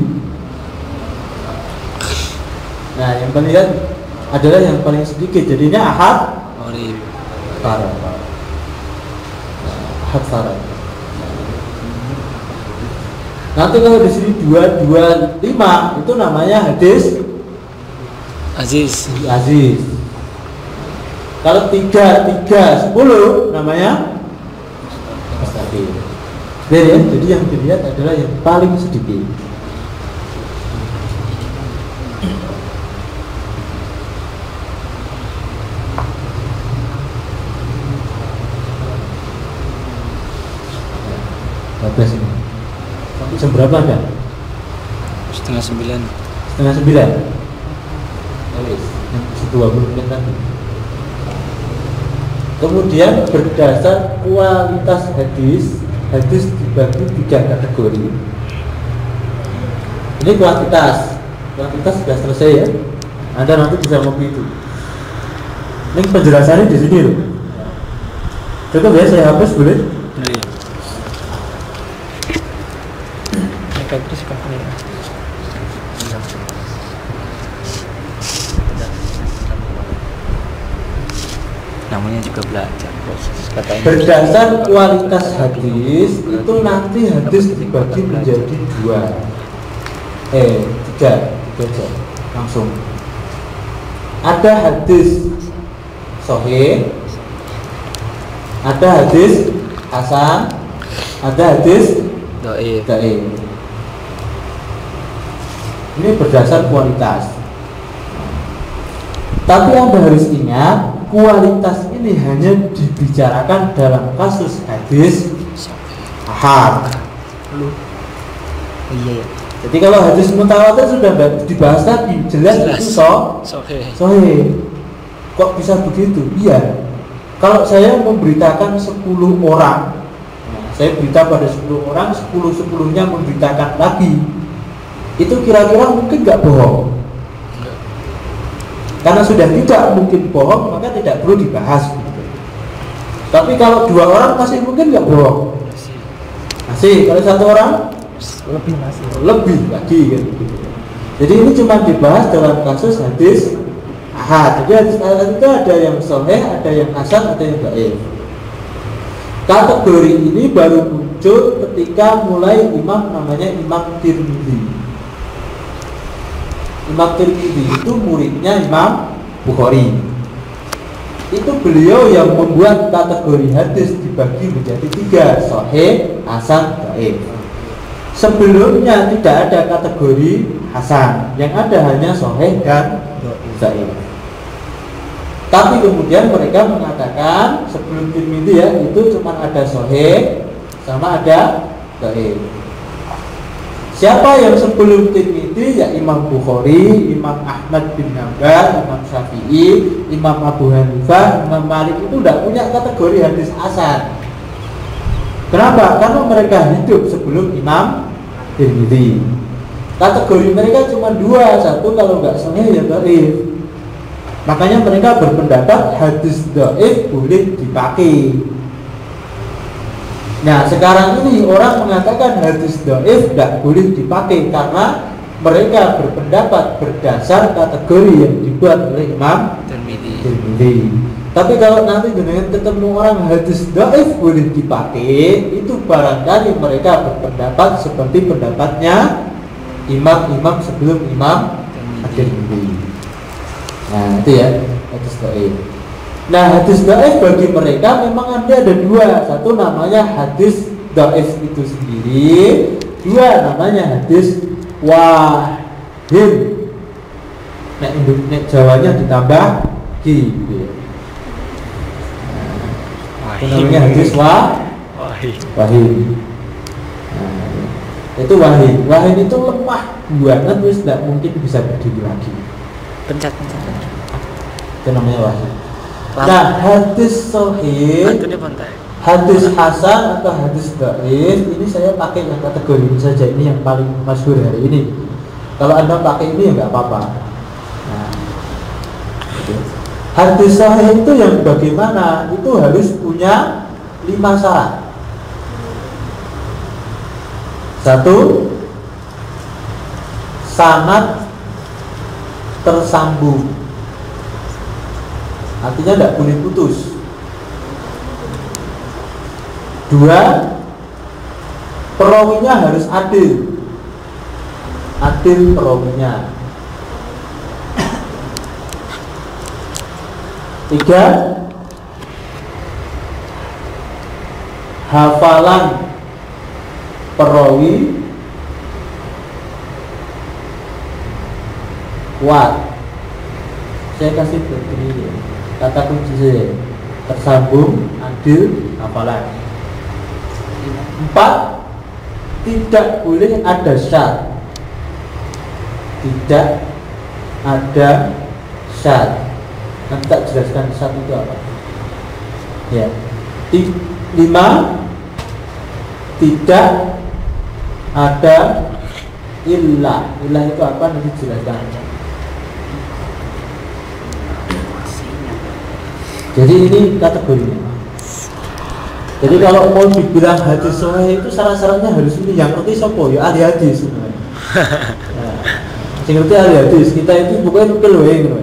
Nah, yang dilihat adalah yang paling sedikit. Jadinya ahad Gharib. farad. Ahad farad. Nanti kalau di sini 2, 2, 5 itu namanya hadis Aziz. aziz. Kalau 3, 3, 10 namanya mustafid. Jadi yang dilihat adalah yang paling sedikit. Bagus ini. Sampai jam berapa Anda? 8:30. 8:30. Yang 20 menit tadi. Kemudian berdasar kualitas hadis, hadis dibagi 3 kategori. Ini kuantitas sudah selesai ya. Anda nanti bisa ngopi itu. Ini penjelasannya di sini loh. Cukup ya, saya hapus boleh? Iya. Terus ini. Namanya juga belajar proses katanya. Berdasar kualitas hadis itu nanti hadis dibagi menjadi 3 aja langsung. Ada hadis sahih, ada hadis hasan, ada hadis Dhaif. Ini berdasar kualitas. Tapi Anda harus ingat, kualitas ini hanya dibicarakan dalam kasus hadis ahad. Iya. Jadi kalau hadis mutawatir sudah dibahas tadi, jelas itu sahih. Kok bisa begitu? Iya. Kalau saya memberitakan 10 orang, saya berita pada 10 orang, 10-10-nya memberitakan lagi, itu kira-kira mungkin nggak bohong. Karena sudah tidak mungkin bohong, maka tidak perlu dibahas. Tapi kalau 2 orang masih mungkin nggak bohong. Masih. Kalau 1 orang lebih lagi gitu. Jadi ini cuma dibahas dalam kasus hadis ahad. Jadi hadis ahad itu ada yang sahih, ada yang hasan, ada yang dhaif. Kategori ini baru muncul ketika mulai imam namanya Imam Tirmidzi. Imam Tirmidzi itu muridnya Imam Bukhari. Itu beliau yang membuat kategori hadis dibagi menjadi 3, sahih, hasan, dhaif. Sebelumnya tidak ada kategori hasan, yang ada hanya sahih dan dhaif. Tapi kemudian mereka mengatakan sebelum Tirmidzi ya, itu cuma ada sahih sama ada dhaif. Siapa yang sebelum Tirmidzi? Ya Imam Bukhari, Imam Ahmad bin Hanbal, Imam Syafi'i, Imam Abu Hanifah, Imam Malik itu tidak punya kategori hadis hasan. Kenapa? Karena mereka hidup sebelum Imam Tirmidzi. Kategori mereka cuma 2, satu kalau nggak sahih ya dhaif. Makanya mereka berpendapat hadis dhaif boleh dipakai. Nah sekarang ini orang mengatakan hadis dhaif tidak boleh dipakai karena mereka berpendapat berdasar kategori yang dibuat oleh Imam Tirmidzi. Tapi kalau nanti dengan ketemu orang hadis dhaif boleh dipakai, itu barangkali mereka berpendapat seperti pendapatnya imam-imam sebelum Imam Tirmidzi. Nah itu ya hadis dhaif. Nah hadis dhaif bagi mereka memang ada 2. Satu namanya hadis dhaif itu sendiri, 2 namanya hadis wahim. Nek Jawanya ditambah ki. Itu namanya hadis wahim. Nah, itu wahim. Wahim itu lemah banget, terus tidak mungkin bisa berdiri lagi. Pencet. Itu namanya wahim. Nah hadis sahih, hadis hasan atau hadis dhaif ini saya pakai yang kategori ini saja, ini yang paling masyhur hari ini. Kalau Anda pakai ini ya nggak apa-apa. Nah, hadis sahih itu yang bagaimana? Itu harus punya 5 syarat. 1, sanad tersambung, artinya tidak boleh putus. 2, perawinya harus adil perawinya. 3, hafalan perawi kuat. Saya kasih begini kata kunci saya: tersambung, adil, hafalan. 4, tidak boleh ada syad. Tidak ada syad. Nanti tak jelaskan syad itu apa. Ya. 5. Tidak ada illah. Illah itu apa? Nanti jelaskan. Jadi ini kategorinya. Jadi kalau mau dibilang hadis sahih itu syarat-syaratnya harus ini. Yang ngerti sopo ya ahli hadis sebenarnya. Nah, yang ngerti ahli hadis. Kita itu bukan nukil wae gitu.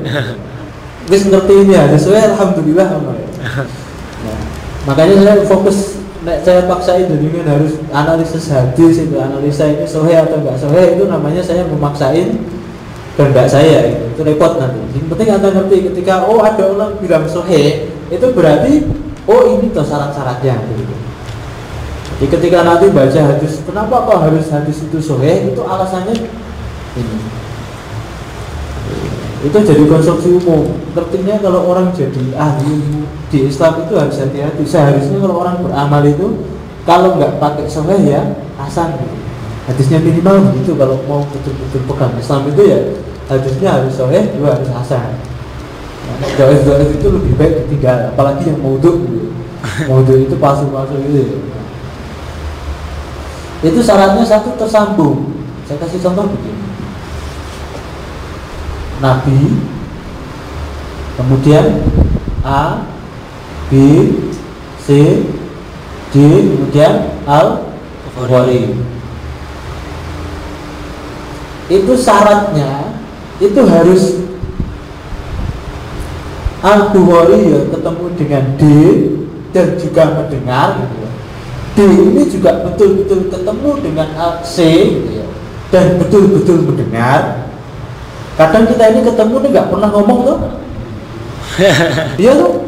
Wis ngerti ini hadis sahih alhamdulillah. Nah, makanya saya fokus. Saya paksain dengan harus analisis hadis itu, analisa ini sahih atau enggak sahih itu namanya saya memaksain kehendak saya itu repot nanti. Yang penting Anda ngerti ketika ada orang bilang sahih itu berarti ini tuh syarat-syaratnya gitu. Jadi ketika nanti baca hadis, kenapa kok harus hadis itu sahih? Itu alasannya ini. Itu jadi konsumsi umum. Artinya kalau orang jadi ahli di Islam itu harus hati-hati. Seharusnya kalau orang beramal itu kalau nggak pakai sahih ya hasan gitu. Hadisnya minimal begitu. Kalau mau betul-betul pegang Islam itu ya hadisnya harus sahih, juga harus hasan. Doa-doa itu lebih baik ditinggal. Apalagi yang maudhu gitu. Maudhu itu palsu-palsu gitu. Itu syaratnya satu tersambung. Saya kasih contoh begini. Nabi, kemudian A, B, C, D, kemudian Al-Bukhari. Itu syaratnya itu harus Al-Bukhari ya ketemu dengan D dan juga mendengar gitu ya. D ini juga betul-betul ketemu dengan C gitu ya, dan betul-betul mendengar. Kadang kita ini ketemu nih nggak pernah ngomong tuh. Dia tuh,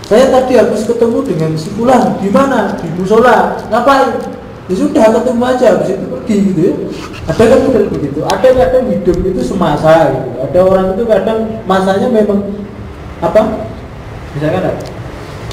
saya tadi habis ketemu dengan si fulan di mana? Di musola. Ngapain? Ya sudah ketemu aja, habis itu pergi gitu ya. Ada kan model begitu. Ada kadang hidup itu semasa gitu. Ada orang itu kadang masanya memang apa? Misalkan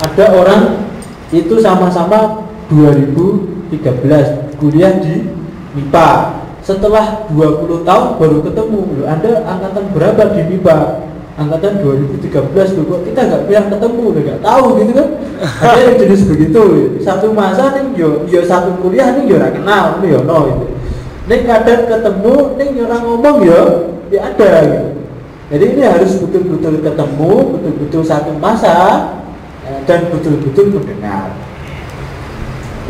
ada orang itu sama-sama 2013 kuliah di MIPA. Setelah 20 tahun baru ketemu. Anda angkatan berapa di MIPA? Angkatan 2013 loh, kok kita nggak pernah ketemu, nggak tahu gitu kan? Ada yang jenis begitu. Satu masa nih, yo satu kuliah nih, yo nggak kenal, nih yo no gitu. Nih kadang ketemu, nih orang ngomong yo, ya ada gitu. Jadi ini harus betul-betul ketemu, betul-betul satu masa, dan betul-betul mendengar.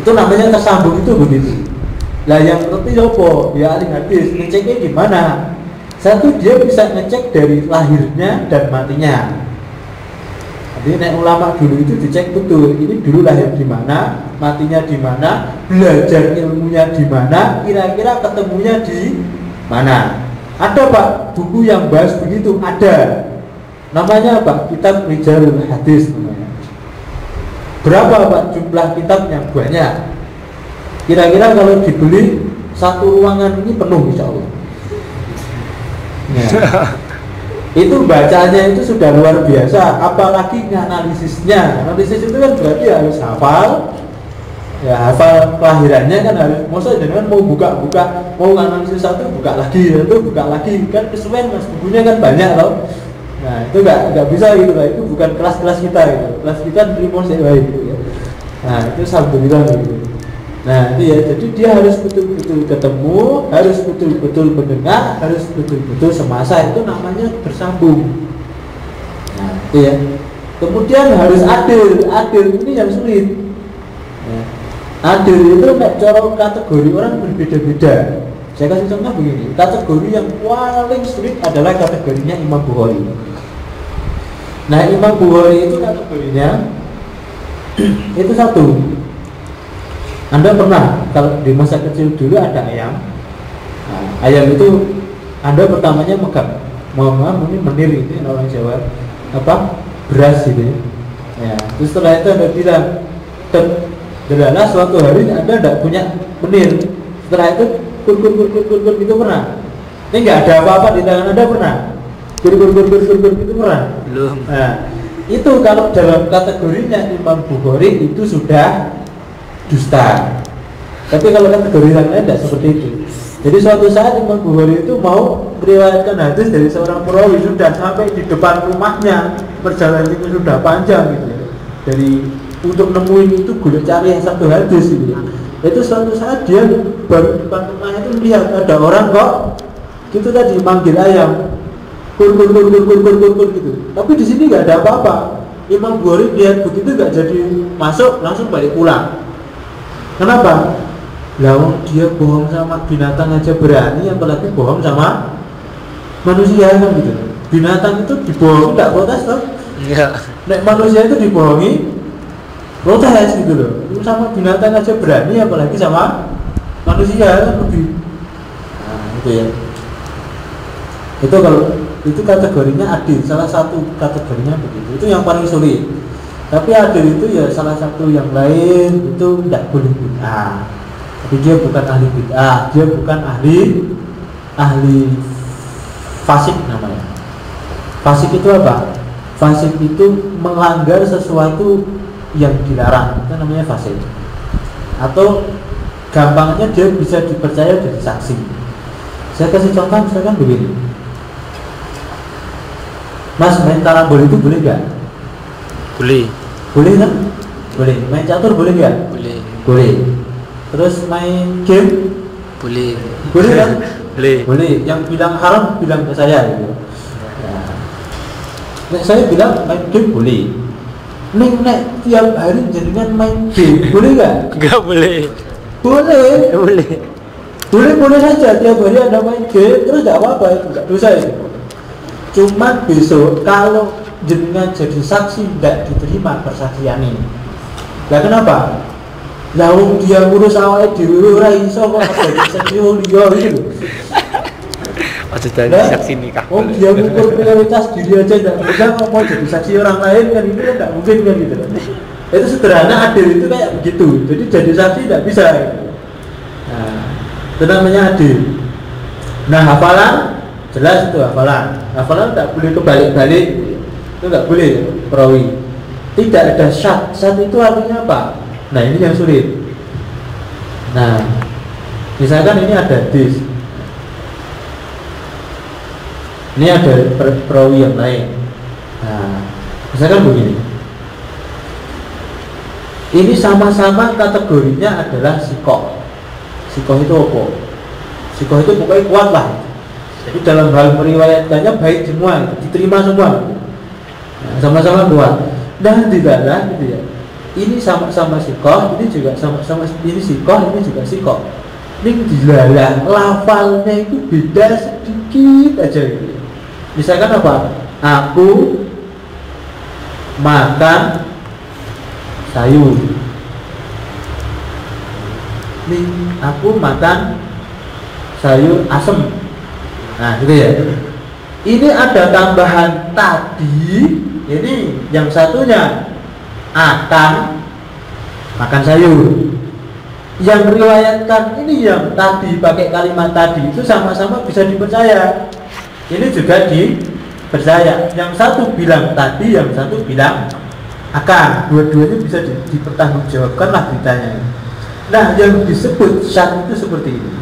Itu namanya tersambung itu begitu. Lah yang ngerti apa? Ya ahli hadis, ngeceknya gimana? Satu, dia bisa ngecek dari lahirnya dan matinya. Jadi nek ulama dulu itu dicek betul, ini dulu lahir di mana, matinya di mana, belajar ilmunya di mana, kira-kira ketemunya di mana. Ada Pak buku yang bahas begitu, ada. Namanya Pak Kitab Rijalul Hadis namanya. Berapa Pak jumlah kitabnya? Banyak. Kira-kira kalau dibeli satu ruangan ini penuh insya Allah. Nah, itu bacanya itu sudah luar biasa. Apalagi analisisnya. Analisis itu kan berarti harus hafal. Ya hafal kelahirannya kan harus. Maksudnya jangan mau buka-buka, mau analisis satu buka lagi, itu buka lagi kan kesuwen mas bukunya kan banyak loh. Nah itu nggak bisa gitu lah. Itu bukan kelas-kelas kita gitu. Kelas kita terima baik gitu ya. Nah itu alhamdulillah gitu. Nah itu ya, jadi dia harus betul-betul ketemu, harus betul-betul mendengar, harus betul-betul semasa, itu namanya bersambung. Nah itu ya. Kemudian harus adil, adil ini yang sulit. Ya. Adil itu cara kategori orang berbeda-beda. Saya kasih contoh begini, kategori yang paling sulit adalah kategorinya Imam Bukhari. Nah Imam Bukhari itu kategorinya itu satu. Anda pernah kalau di masa kecil dulu ada ayam. Nah, ayam itu Anda pertamanya megang, ini menir itu orang Jawa apa beras gitu ya. Terus setelah itu Anda bilang, terdalah suatu hari Anda tidak punya menir. Setelah itu kur itu pernah. Ini nggak ada apa-apa di tangan Anda pernah. Kur itu pernah. Belum. Nah, itu kalau dalam kategorinya Imam Bukhari itu sudah dusta. Tapi kalau kategori yang lain tidak seperti itu. Jadi suatu saat Imam Bukhari itu mau meriwayatkan hadis dari seorang perawi sudah sampai di depan rumahnya, perjalanan itu sudah panjang gitu. Dari untuk nemuin itu golek cari yang satu hadis gitu. Itu suatu saat dia baru di depan rumahnya itu lihat ada orang kok gitu tadi manggil ayam kur gitu. Tapi di sini nggak ada apa-apa. Imam Bukhari lihat begitu nggak jadi masuk, langsung balik pulang. Kenapa? Lah dia bohong sama binatang aja berani, apalagi bohong sama manusia kan gitu. Binatang itu dibohongi nggak protes toh? Iya. Nek manusia itu dibohongi protes gitu loh. Itu sama binatang aja berani, apalagi sama manusia kan lebih. Nah itu ya. Itu kalau itu kategorinya adil, salah satu kategorinya begitu. Itu yang paling sulit. Tapi adil itu ya salah satu yang lain itu tidak boleh bid'ah. Tapi dia bukan ahli bid'ah, dia bukan ahli fasik namanya. Fasik itu apa? Fasik itu melanggar sesuatu yang dilarang, itu namanya fasik. Atau gampangnya dia bisa dipercaya jadi saksi. Saya kasih contoh misalkan begini. Mas main karambol itu boleh nggak? Boleh. Boleh kan? Boleh. Main catur boleh nggak? Boleh. Boleh. Terus main game? Boleh. Boleh kan? Boleh. Boleh. Yang bilang haram bilang ke saya gitu. Nah, saya bilang main game boleh. Nek tiap hari jenengan main game boleh nggak? Enggak boleh. Boleh. Boleh. Boleh saja tiap hari Anda main game terus tidak apa-apa, itu nggak dosa itu. Cuman besok kalau jenengan jadi saksi tidak diterima persaksian ini. Lah kenapa? Lah dia ngurus awake dhewe ora iso kok jadi saksi liya gitu. Maksudnya saksi nikah. Dia mengukur prioritas diri aja tidak bisa mau jadi saksi orang lain kan itu kan tidak mungkin kan gitu. Itu sederhana, adil itu kayak begitu. Jadi jadi saksi tidak bisa. Nah, itu namanya adil. Nah hafalan jelas itu hafalan tak boleh kebalik-balik, itu nggak boleh perawi. Tidak ada syat itu artinya apa? Nah ini yang sulit. Nah misalkan ini ada hadis, ini ada perawi yang lain. Nah misalkan begini, ini sama-sama kategorinya adalah sikoh. Sikoh itu apa? Sikoh itu pokoknya kuat lah. Jadi dalam hal meriwayatkannya baik semua, diterima semua. Nah, sama-sama kuat. Dan tidaklah gitu ya. Ini sama-sama sikoh, ini juga sama-sama ini sikoh, ini juga sikoh. Ini dilalah, lafalnya itu beda sedikit aja gitu. Misalkan apa? Aku makan sayur. Nih, aku makan sayur asem. Nah gitu ya. Ini ada tambahan tadi. Ini yang satunya akan makan sayur. Yang meriwayatkan ini yang tadi pakai kalimat tadi itu sama-sama bisa dipercaya. Ini juga dipercaya. Yang satu bilang tadi, yang satu bilang akan. Dua-duanya bisa dipertanggungjawabkan lah beritanya. Nah yang disebut syat itu seperti ini.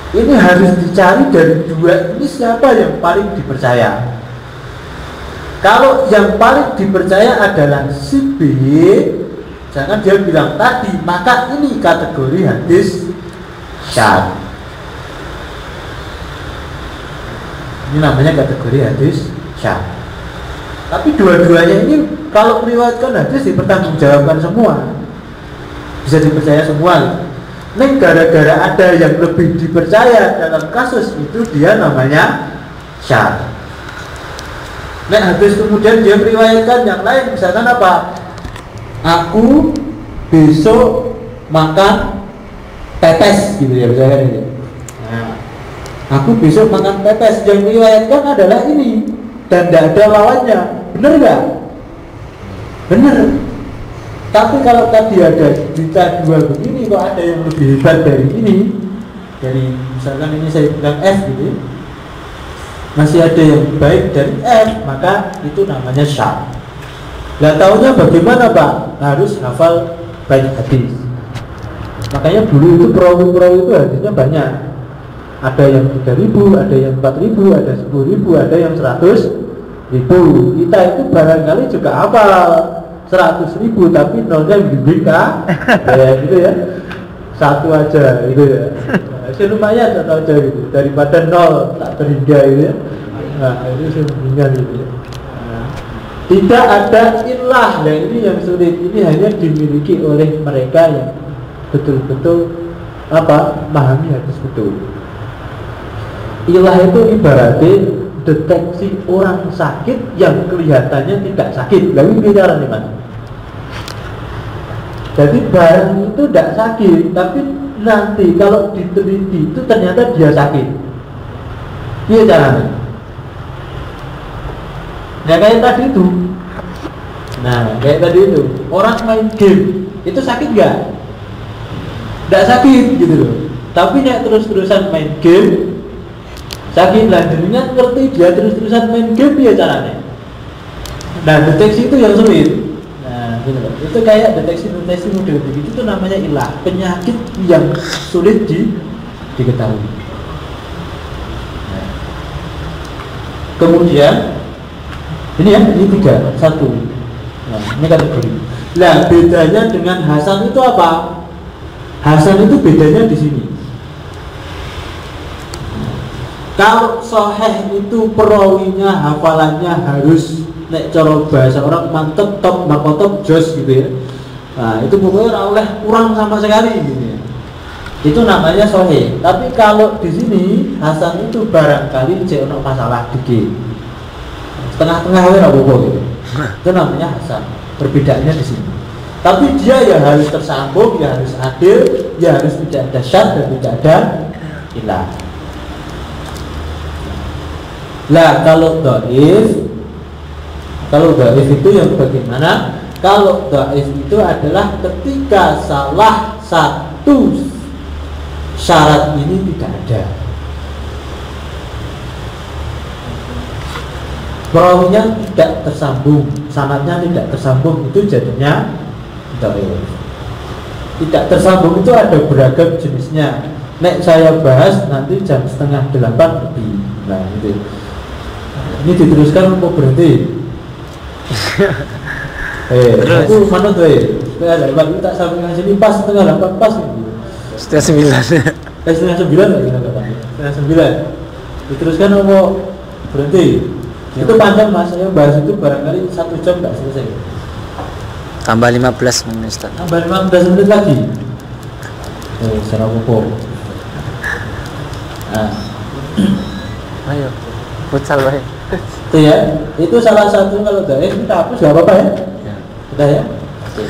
Ini harus dicari dari dua ini siapa yang paling dipercaya. Kalau yang paling dipercaya adalah si B, jangan dia bilang tadi, maka ini kategori hadis syad. Ini namanya kategori hadis syad. Tapi dua-duanya ini kalau meriwayatkan hadis dipertanggungjawabkan semua, bisa dipercaya semua. Nek gara-gara ada yang lebih dipercaya dalam kasus itu dia namanya syad. Nek hadis kemudian dia meriwayatkan yang lain, misalkan apa? Aku besok makan pepes gitu ya misalkan ini. Nah, aku besok makan pepes, yang meriwayatkan adalah ini dan tidak ada lawannya. Benar nggak? Benar. Tapi kalau tadi ada berita dua begini, kok ada yang lebih hebat dari ini, dari misalkan ini saya bilang F gitu, masih ada yang baik dari F, maka itu namanya syad. Lah taunya bagaimana Pak? Harus hafal banyak hadis. Makanya dulu itu perawi-perawi itu hadisnya banyak. Ada yang 3.000, ada yang 4.000, ada 10.000, ada yang 100.000. Kita itu barangkali juga hafal. 100.000 tapi nolnya BBK ya gitu ya, satu aja gitu ya. Nah, lumayan satu aja gitu daripada nol tak terhingga gitu ya. Nah itu mendingan gitu ya. Nah, tidak ada ilah. Nah ini yang sulit, ini hanya dimiliki oleh mereka yang betul-betul memahami hadis betul. Ilah itu ibaratnya deteksi orang sakit yang kelihatannya tidak sakit. Lalu bicara nih mas. Jadi barang itu tidak sakit, tapi nanti kalau diteliti itu ternyata dia sakit. Iya caranya. Nah kayak tadi itu. Nah kayak tadi itu orang main game itu sakit nggak? Tidak sakit gitu loh. Tapi nek terus-terusan main game sakit lah, jadinya ngerti dia terus-terusan main game ya caranya. Nah deteksi itu yang sulit. Nah gitu loh. Itu kayak deteksi model begitu itu namanya ilah, penyakit yang sulit diketahui. Nah. Kemudian ini ya, ini 3, 1. Nah, ini kategori. Nah bedanya dengan Hasan itu apa? Hasan itu bedanya di sini. Kalau sahih itu perawinya hafalannya harus nek cara bahasa orang mantep top makotop jos gitu ya. Nah itu pokoknya oleh kurang sama sekali gitu ya. Itu namanya sahih. Tapi kalau di sini Hasan itu barangkali cek ono masalah dikit. Tengah-tengah aja apa gitu. Itu namanya Hasan. Perbedaannya di sini. Tapi dia ya harus tersambung, ya harus adil, ya harus tidak ada syad dan tidak ada ilah. Lah kalau dhaif itu yang bagaimana? Kalau dhaif itu adalah ketika salah satu syarat ini tidak ada. Perawinya tidak tersambung, sanadnya tidak tersambung, itu jadinya dhaif. Tidak tersambung itu ada beragam jenisnya. Nek saya bahas nanti jam 7:30 lebih. Nah itu. Ini diteruskan mau berhenti. Aku mana tuh supaya lewat itu tak sampai ke sini pas 7:30 pas gitu. 9:30. 9:30 lagi nggak 9. Diteruskan mau berhenti. Itu panjang mas, saya bahas itu barangkali 1 jam nggak selesai. Tambah 15 menit Ustaz. Tambah 15 menit lagi. Secara pokok. Nah. Ayo, futsal baik. Itu ya, itu salah satu kalau dhaif kita hapus nggak apa-apa ya? Ya. Udah ya? Oke.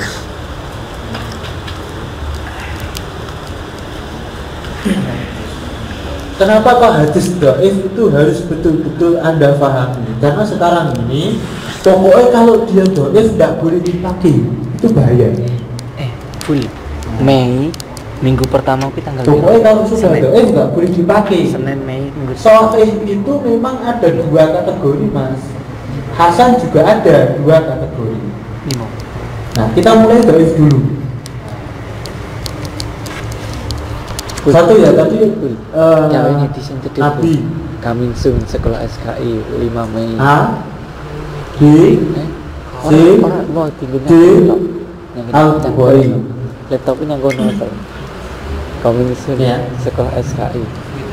Kenapa kok hadis dhaif itu harus betul-betul Anda pahami? Karena sekarang ini pokoknya kalau dia dhaif tidak boleh dipakai, itu bahaya. Full Mei minggu pertama kita tanggal pokoknya kalau sudah dhaif nggak boleh dipakai. Senin Mei minggu. Sahih itu memang ada 2 kategori mas. Hasan juga ada 2 kategori. Nah kita mulai dhaif dulu. Satu ya tadi yang ini disentuh Nabi Coming soon sekolah SKI 5 Mei. A B C D Al-Bukhari. Laptopnya yang gono Coming soon ya. Sekolah SKI.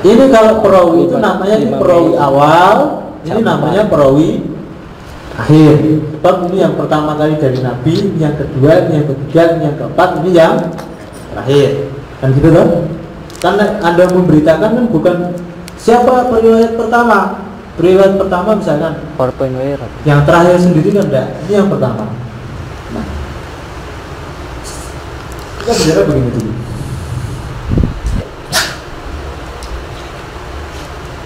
Ini kalau perawi itu namanya ini perawi awal, ini namanya perawi akhir. Sebab ini yang pertama kali dari Nabi, ini yang kedua, ini yang ketiga, ini yang keempat, ini yang terakhir. Kan gitu kan? Karena Anda memberitakan kan bukan siapa periwayat pertama. Periwayat pertama misalkan PowerPoint wire. Yang terakhir sendiri kan enggak, ini yang pertama. Nah, kita bicara begini dulu.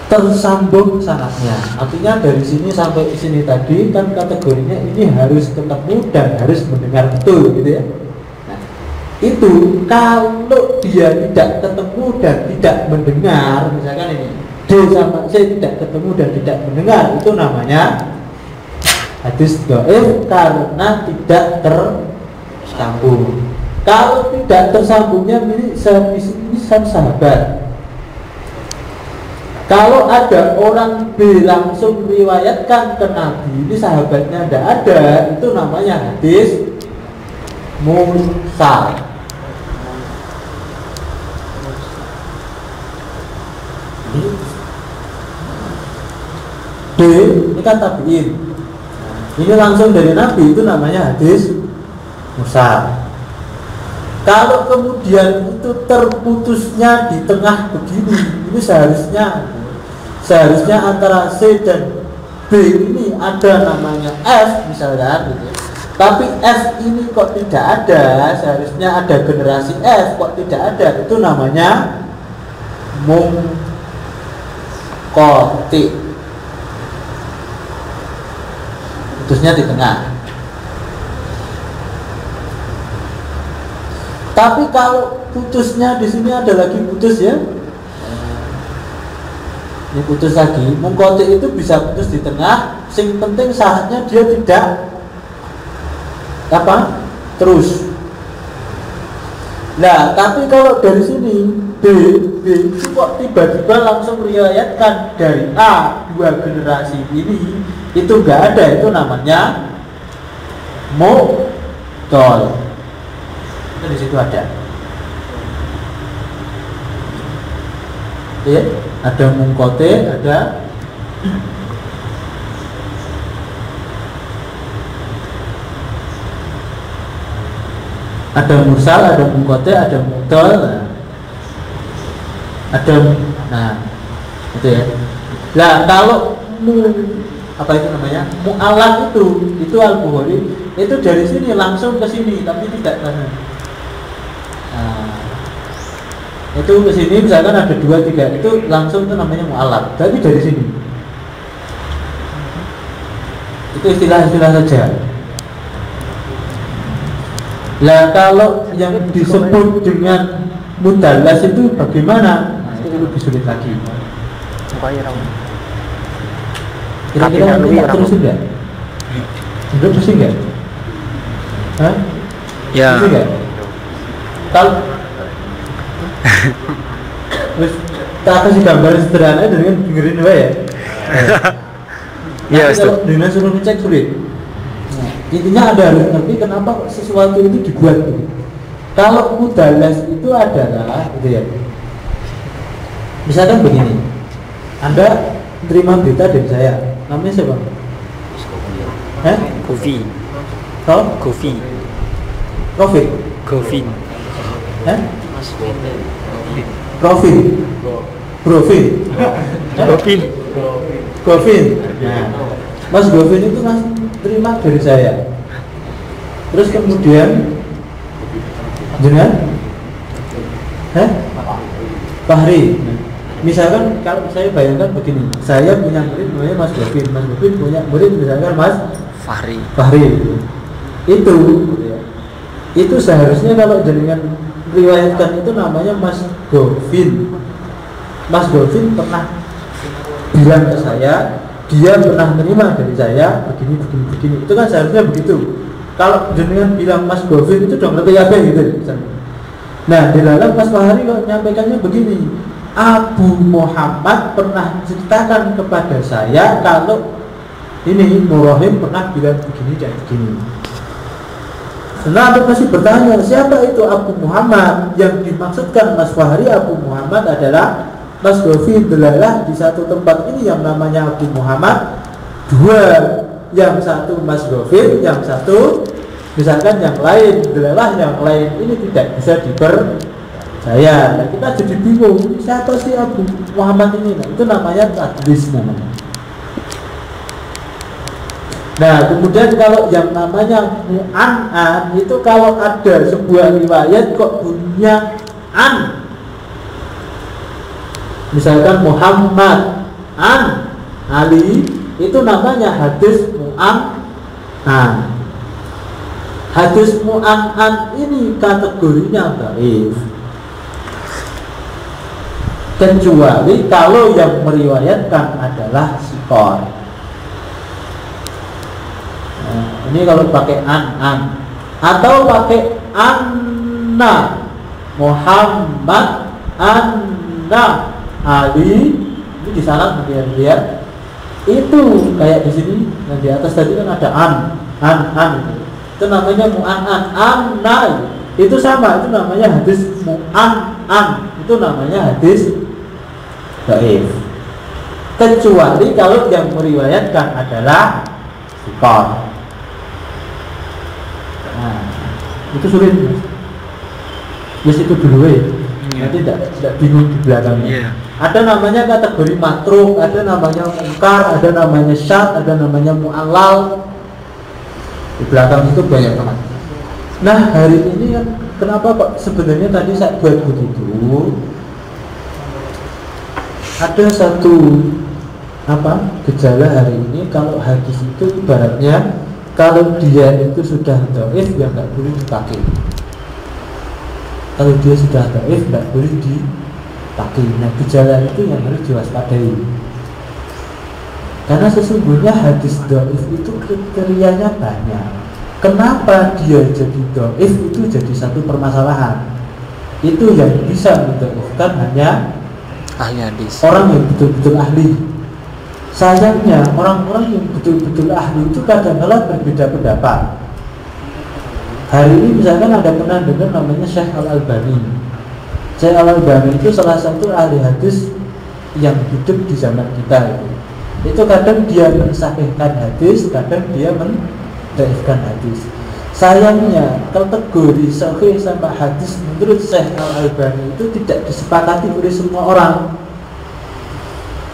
Tersambung sanadnya, artinya dari sini sampai sini tadi kan kategorinya ini harus ketemu dan harus mendengar betul gitu ya. Nah, itu kalau dia tidak ketemu dan tidak mendengar, misalkan ini D sama C tidak ketemu dan tidak mendengar, itu namanya hadis dhaif karena tidak tersambung. Kalau tidak tersambungnya ini sahabat. Kalau ada orang B langsung riwayatkan ke Nabi, ini sahabatnya tidak ada, itu namanya hadis mursal. B ini kan tabiin, ini langsung dari Nabi, itu namanya hadis mursal. Kalau kemudian itu terputusnya di tengah begini, ini seharusnya antara C dan B ini ada namanya F misalnya gitu. Tapi F ini kok tidak ada, seharusnya ada generasi F kok tidak ada, itu namanya munqati. Putusnya di tengah. Tapi kalau putusnya di sini ada lagi putus ya. Ini putus lagi. Munqati itu bisa putus di tengah. Sing penting syaratnya dia tidak terus. Nah, tapi kalau dari sini B itu kok tiba-tiba langsung riwayatkan dari A, dua generasi ini, itu enggak ada, itu namanya mu'dhal. Itu di situ ada. Ya, ada munqati, ada mursal, ada munqati, ada mu'dhal. Nah, itu ya. Nah, kalau apa itu namanya? Mu'allaq itu Al-Bukhari itu dari sini langsung ke sini tapi tidak ke sana. Nah, itu ke sini misalkan ada 2, 3 itu langsung itu namanya mu'allaq, tapi dari sini. Itu istilah-istilah saja. Lah kalau yang disebut dengan mudallas itu bagaimana? Nah, itu lebih sulit lagi. Kira-kira nanti tak terusin nggak? Udah pusing nggak? Hah? Ya. Pusing nggak? Kalau tak kasih gambar sederhana dengan dengerin dua ya. Ya. Kalau dengan suruh ngecek sulit. Nah, intinya Anda harus ngerti kenapa sesuatu itu dibuat gitu. Kalau mudallas itu adalah gitu ya. Misalkan begini, Anda terima berita dari saya, namanya siapa? Kofi. Tahu? Kofi. Profit. Kofi. Profit. Profit. Kofi. Govin. Nah, Mas Govin itu Mas terima dari saya. Terus kemudian jenengan Fahri. Misalkan kalau saya bayangkan begini, saya punya murid namanya Mas Govin, Mas Govin punya murid misalkan Mas Fahri. Itu seharusnya kalau jenengan riwayatkan itu namanya Mas Govin. Mas Govin pernah bilang ke saya, dia pernah menerima dari saya begini. Itu kan seharusnya begitu. Kalau jenengan bilang Mas Govin itu dong ngerti apa gitu. Nah, di dalam Mas Fahri kok menyampaikannya begini, Abu Muhammad pernah ceritakan kepada saya kalau ini Murahim pernah bilang begini dan begini. Nah, Anda masih bertanya, siapa itu Abu Muhammad? Yang dimaksudkan Mas Fahri Abu Muhammad adalah Mas Govin. Delalah di satu tempat ini yang namanya Abu Muhammad dua, yang satu Mas Govin, yang satu misalkan yang lain. Delalah yang lain ini tidak bisa dipercaya. Nah, kita jadi bingung, siapa sih Abu Muhammad ini? Nah, itu namanya tadlis namanya. Nah, kemudian kalau yang namanya mu'an'an itu kalau ada sebuah riwayat kok bunyinya an, misalkan Muhammad an Ali, itu namanya hadis mu'an'an. Hadis mu'an'an ini kategorinya dhaif, kecuali kalau yang meriwayatkan adalah sikor. Nah, ini kalau pakai an atau pakai anna, Muhammad anna Ali, Itu di sana kemudian dia itu kayak di sini yang di atas tadi kan ada an itu namanya mu'an itu sama, itu namanya hadis mu'an itu namanya hadis dhaif, kecuali kalau yang meriwayatkan adalah thiqah. Nah, itu sulit mas. Yes, itu dulu ya. Nanti tidak bingung di belakangnya. Ada namanya kategori matruk, ada namanya mungkar, ada namanya syad, ada namanya mu'allal. Di belakang itu banyak banget. Nah, hari ini kan kenapa kok sebenarnya tadi saya buat begitu? Ada satu gejala hari ini, kalau hadis itu ibaratnya kalau dia itu sudah dhaif ya nggak boleh dipakai. Kalau dia sudah dhaif nggak boleh dipakai. Nah, gejala itu yang harus diwaspadai. Karena sesungguhnya hadis dhaif itu kriterianya banyak. Kenapa dia jadi dhaif itu jadi satu permasalahan. Itu yang bisa mendhaifkan hanya ahli hadis, orang yang betul-betul ahli. Sayangnya orang-orang yang betul-betul ahli itu kadang-kala berbeda pendapat. Hari ini misalkan ada pernah dengar namanya Syekh Al-Albani. Syekh Al-Albani itu salah satu ahli hadis yang hidup di zaman kita itu. Itu kadang dia mensahihkan hadis, kadang dia mendhaifkan hadis. Sayangnya kategori sahih sama hadis menurut Syekh Al-Albani itu tidak disepakati oleh semua orang.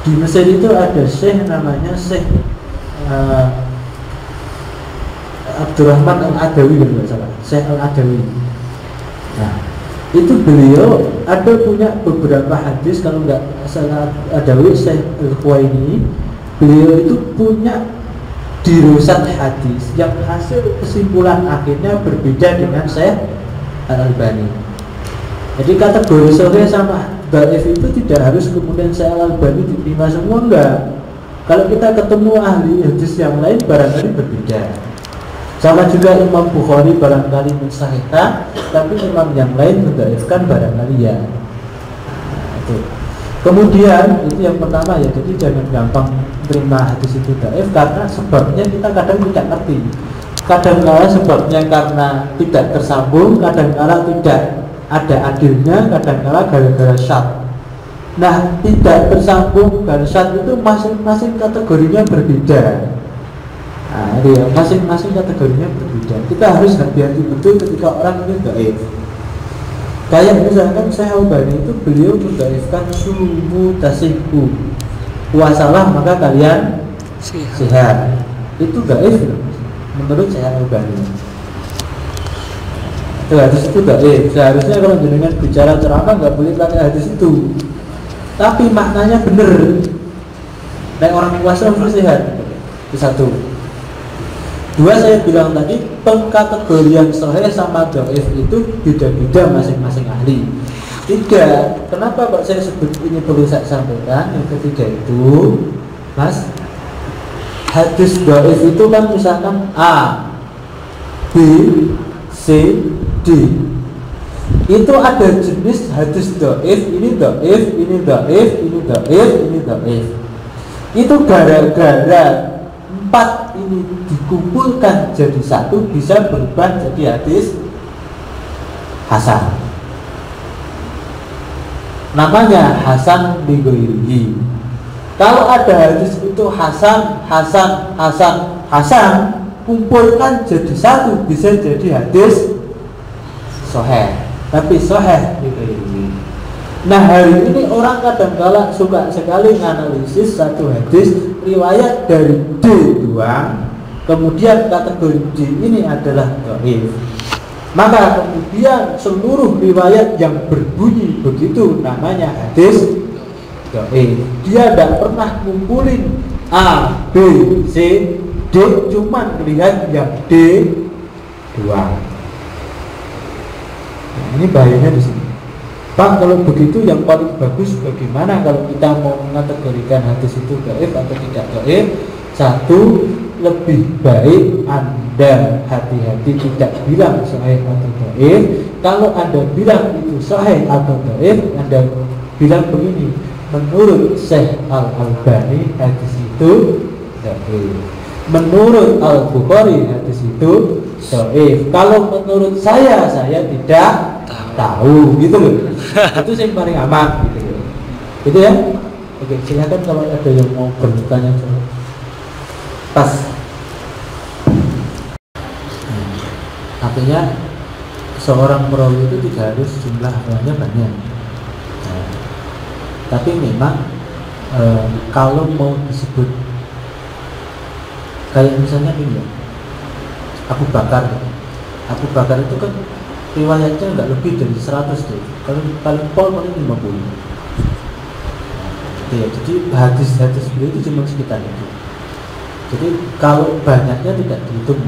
Di Mesir itu ada Syekh namanya Syekh Abdurrahman Al-Adawi kalau tidak salah, Syekh Al-Adawi. Nah, itu beliau ada punya beberapa hadis, kalau nggak salah Adawi, Syekh Al-Khuwaini, beliau itu punya dirosat hadis yang hasil kesimpulan akhirnya berbeda dengan Syekh Al-Albani. Jadi kategori sahih sama dhaif itu tidak harus kemudian Syekh Al-Albani diterima semua, enggak. Kalau kita ketemu ahli hadis yang lain barangkali berbeda. Sama juga Imam Bukhari barangkali mensahihkan, tapi imam yang lain mendhaifkan barangkali ya. Nah, itu. Kemudian itu yang pertama ya, jadi jangan gampang terima hadis itu dhaif karena sebabnya kita kadang tidak ngerti. Kadang-kala sebabnya karena tidak tersambung, kadang-kala tidak ada adilnya, kadang-kala gara-gara syad. Nah, tidak tersambung dan syad itu masing-masing kategorinya berbeda. Nah, dia masing-masing kategorinya berbeda. Kita harus hati-hati betul ketika orang ini dhaif. Kayak misalkan Syekh Al-Albani itu beliau mendhaifkan sumu tasihku, puasalah maka kalian sehat. Itu dhaif menurut Syekh Al-Albani. Itu hadis itu dhaif. Seharusnya kalau jenengan bicara ceramah nggak boleh pakai hadis itu. Tapi maknanya benar. Nek orang puasa harus sehat. Itu satu. Dua, saya bilang tadi pengkategorian sahih sama dhaif itu beda-beda masing-masing ahli. Tiga, kenapa kok saya sebut ini perlu saya sampaikan? Yang ketiga itu, Mas, hadis dhaif itu kan misalkan A, B, C, D. Itu ada jenis hadis dhaif, ini dhaif, ini dhaif, ini dhaif, ini dhaif. Itu gara-gara empat ini dikumpulkan jadi satu bisa berubah jadi hadis hasan. Namanya hasan li ghairihi. Kalau ada hadis itu hasan, kumpulkan jadi satu bisa jadi hadis sahih. Tapi sahih li ghairihi. Nah, hari ini orang kadang-kala suka sekali menganalisis satu hadis riwayat dari D doang, kemudian kategori D ini adalah dhaif. Maka kemudian seluruh riwayat yang berbunyi begitu namanya hadis dhaif. Dia tidak pernah ngumpulin A, B, C, D, cuma melihat yang D doang. Nah, ini bahayanya di sini. Pak, kalau begitu yang paling bagus bagaimana kalau kita mau mengategorikan hadis itu dhaif atau tidak dhaif? Satu, lebih baik Anda hati-hati tidak bilang sahih atau dhaif. Kalau Anda bilang itu sahih atau dhaif, Anda bilang begini, menurut Syekh Al-Albani hadis itu dhaif. Menurut Al-Bukhari hadis itu dhaif. Kalau menurut saya tidak tahu gitu loh. Itu yang paling aman gitu loh. Gitu ya. Oke, silakan kalau ada yang mau bertanya. Pas. Artinya seorang perawi itu tidak harus jumlah hafalnya banyak. Nah, tapi memang kalau mau disebut kayak misalnya ini ya, Abu Bakar itu kan riwayatnya nggak lebih dari 100 tuh. Kalau paling paling 50. Ya, jadi hadis-hadis beliau itu cuma sekitar itu. Jadi kalau banyaknya tidak dihitung.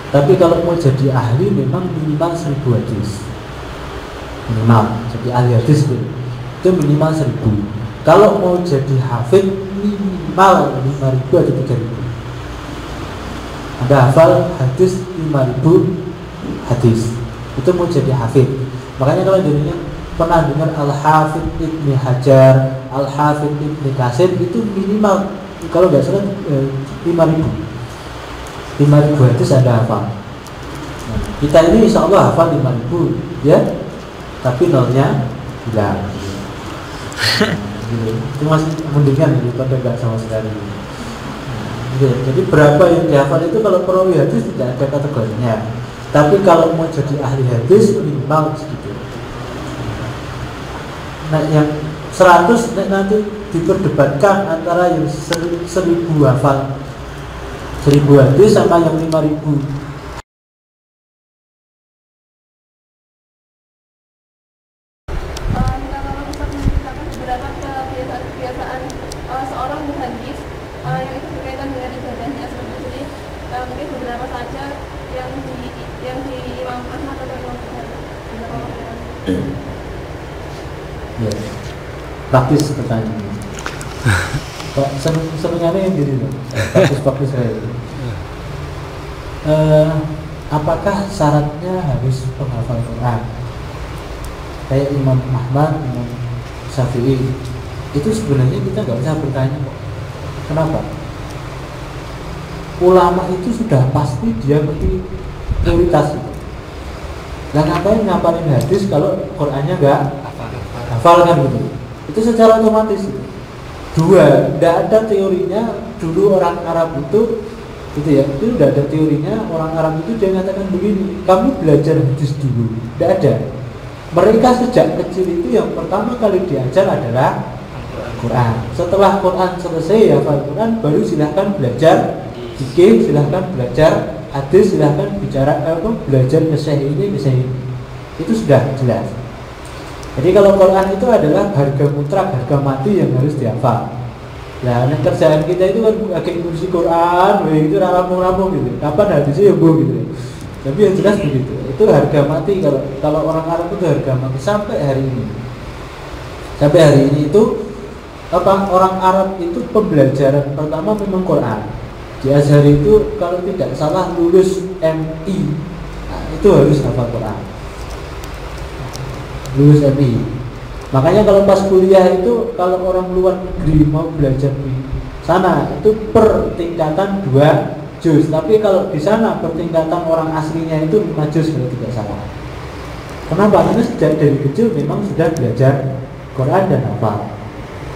Tapi kalau mau jadi ahli memang minimal 1000 hadis. Minimal jadi ahli hadis itu minimal 1000. Kalau mau jadi hafid minimal 5000 atau 3000. Anda hafal hadis 5000 hadis, itu mau jadi hafid. Makanya kalau jadinya pernah dengar Al-Hafidh Ibnu Hajar, Al-Hafidh Ibnu Katsir, itu minimal kalau nggak salah 5000 hadis Anda hafal. Nah, kita ini insya Allah hafal 5000 ya, tapi nolnya hilang. Itu masih mendingan daripada nggak sama sekali. Jadi berapa yang dihafal itu kalau perawi hadis tidak ada kategorinya. Tapi kalau mau jadi ahli hadis minimal segitu. Nah yang 100 nanti diperdebatkan antara yang 1000 hafal 1000 hadis sama yang 5000. Ya, praktis pertanyaan. Pak senengannya yang gini loh, praktis saya. Apakah syaratnya harus penghafal Quran? Kayak Imam Ahmad, Imam Syafi'i, itu sebenarnya kita nggak usah bertanya kok. Kenapa? Ulama itu sudah pasti dia ngerti prioritas itu. Dan ngapain ngapalin hadis kalau Qurannya nggak hafal kan gitu? Itu secara otomatis. Dua, tidak ada teorinya dulu orang Arab itu gitu ya, itu tidak ada teorinya orang Arab itu dia mengatakan begini, kamu belajar hadis dulu, tidak ada. Mereka sejak kecil itu yang pertama kali diajar adalah Quran. Setelah Quran selesai hafal Quran, baru silahkan belajar fikih, silahkan belajar hadis, silahkan belajar nasihat ini. Itu sudah jelas. Jadi kalau Quran itu adalah harga mutlak, harga mati yang harus dihafal. Nah, kerjaan kita itu kan agak ngurusi Quran, itu rampung-rampung gitu. Kapan hadisnya ya bu gitu. Tapi yang jelas begitu. Itu harga mati kalau orang Arab itu harga mati sampai hari ini. Sampai hari ini itu orang Arab itu pembelajaran pertama memang Quran. Di Azhar itu kalau tidak salah lulus MI, nah, itu harus hafal Quran. Lulus MI. Makanya kalau pas kuliah itu kalau orang luar negeri mau belajar di sana itu per tingkatan 2 juz. Tapi kalau di sana per tingkatan orang aslinya itu 5 juz kalau tidak salah. Kenapa? Karena sejak dari kecil memang sudah belajar Quran dan hafal.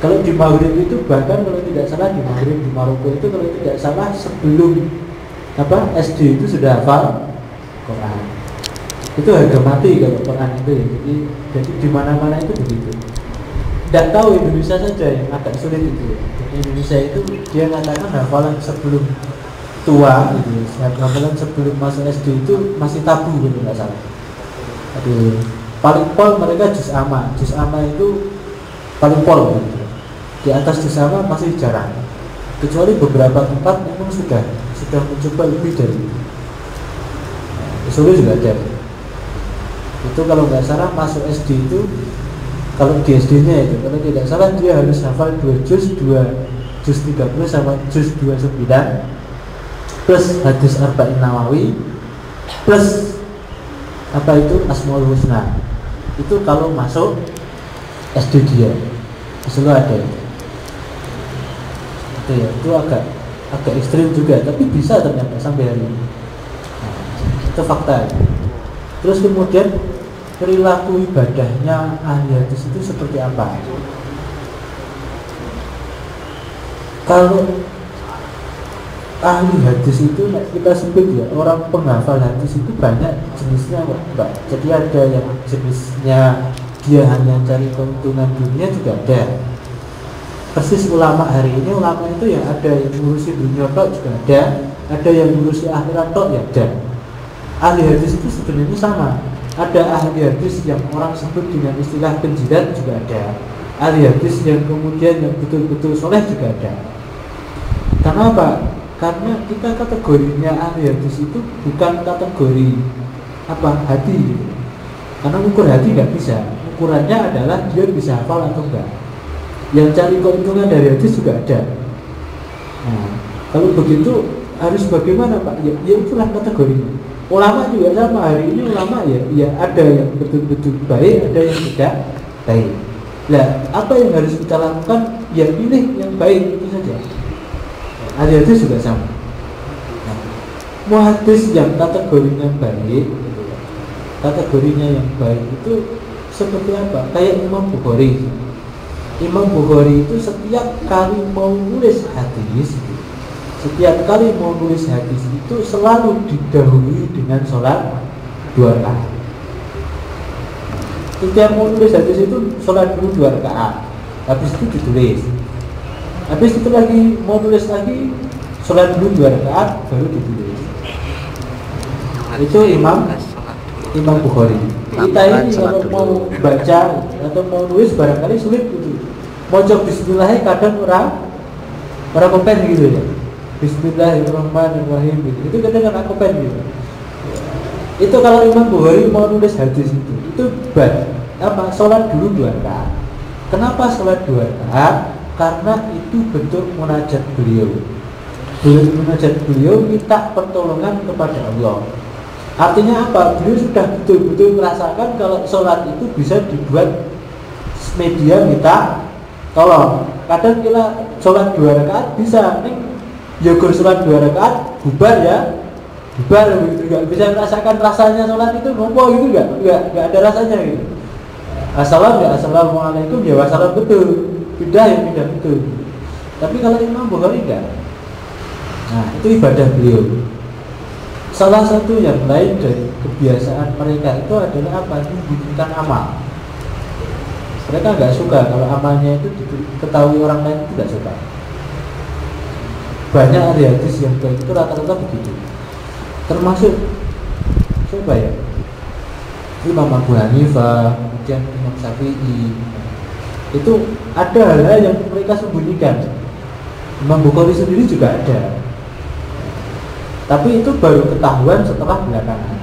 Kalau di Maghrib itu bahkan kalau tidak salah di Maghrib di Maroko itu kalau tidak salah sebelum SD itu sudah hafal Quran. Itu harga mati kalau Quran itu ya. Jadi di mana-mana itu begitu. Tidak tahu Indonesia saja yang agak sulit itu. Jadi Indonesia itu dia mengatakan hafalan sebelum tua gitu. Hafalan sebelum masuk SD itu masih tabu gitu nggak salah. Jadi paling pol mereka juz amma itu paling pol gitu. Di atas juz amma masih jarang. Kecuali beberapa tempat memang sudah mencoba lebih dari itu. Solo juga ada. Itu kalau nggak salah masuk SD itu kalau di SD-nya itu kalau tidak salah dia harus hafal 2 juz 30 sama juz 29 plus hadis Arba'in Nawawi plus Asmaul Husna. Itu kalau masuk SD dia. di Solo ada itu ya, itu agak ekstrim juga, tapi bisa ternyata sampai hari ini. Nah, itu fakta ya. Terus kemudian perilaku ibadahnya ahli hadis itu seperti apa? Kalau ahli hadis itu kita sebut ya, orang penghafal hadis itu banyak jenisnya Mbak. Jadi ada yang jenisnya dia hanya cari keuntungan dunia juga ada. Persis ulama hari ini, ulama itu yang ada yang ngurusi dunia tok juga ada yang ngurusi akhirat tok ya ada. Ahli hadis itu sebenarnya sama. Ada ahli hadis yang orang sebut dengan istilah penjilat juga ada. Ahli hadis yang kemudian yang betul-betul soleh juga ada. Karena apa? Karena kita kategorinya ahli hadis itu bukan kategori hati gitu. Karena ukur hati nggak bisa. Ukurannya adalah dia bisa hafal atau enggak. Yang cari keuntungan dari hadis juga ada. Nah, kalau begitu harus bagaimana Pak? Ya itulah kategorinya. Ulama juga sama, hari ini ulama ya ada yang betul-betul baik, ada yang tidak baik. Nah, apa yang harus kita lakukan? Ya pilih yang baik itu saja. Ahli hadis juga sama. Nah, muhadis yang kategorinya baik, kategorinya yang baik itu seperti apa? Kayak Imam Bukhari. Imam Bukhari itu setiap kali mau nulis hadis, setiap kali mau nulis hadis itu selalu didahului dengan sholat 2 rakaat. Setiap mau nulis hadis itu sholat dulu 2 rakaat, habis itu ditulis. Habis itu lagi mau nulis lagi, sholat dulu 2 rakaat baru ditulis. Itu Imam Bukhari. Kita ini kalau mau baca atau mau nulis barangkali sulit gitu. Mau coba bismillahirrahmanirrahim kadang orang kompen gitu ya. Bismillahirrahmanirrahim gitu. Itu kadang orang kompen gitu. Itu kalau Imam Bukhari mau nulis hadis itu sholat dulu 2 rakaat. Kenapa sholat 2 rakaat? Karena itu bentuk munajat beliau. Munajat beliau minta pertolongan kepada Allah. Artinya apa? Beliau sudah betul-betul merasakan kalau sholat itu bisa dibuat media minta tolong. Kadang kita sholat 2 rakaat bisa, nih yogur sholat 2 rakaat bubar ya, bubar gitu, nggak bisa merasakan rasanya sholat itu ngopo gitu, nggak ada rasanya gitu. Assalamualaikum ya wassalam betul, pindah ya pindah betul. Tapi kalau Imam Bukhari enggak. Nah itu ibadah beliau. Salah satu yang lain dari kebiasaan mereka itu adalah apa? Membutuhkan amal. Mereka nggak suka kalau amalnya itu diketahui orang lain, itu nggak suka. Banyak ahli hadis yang baik itu rata-rata begitu. Termasuk coba ya, Imam Abu Hanifah, kemudian Imam Syafi'i, itu ada hal-hal yang mereka sembunyikan. Imam Bukhari sendiri juga ada. Tapi itu baru ketahuan setelah belakangan.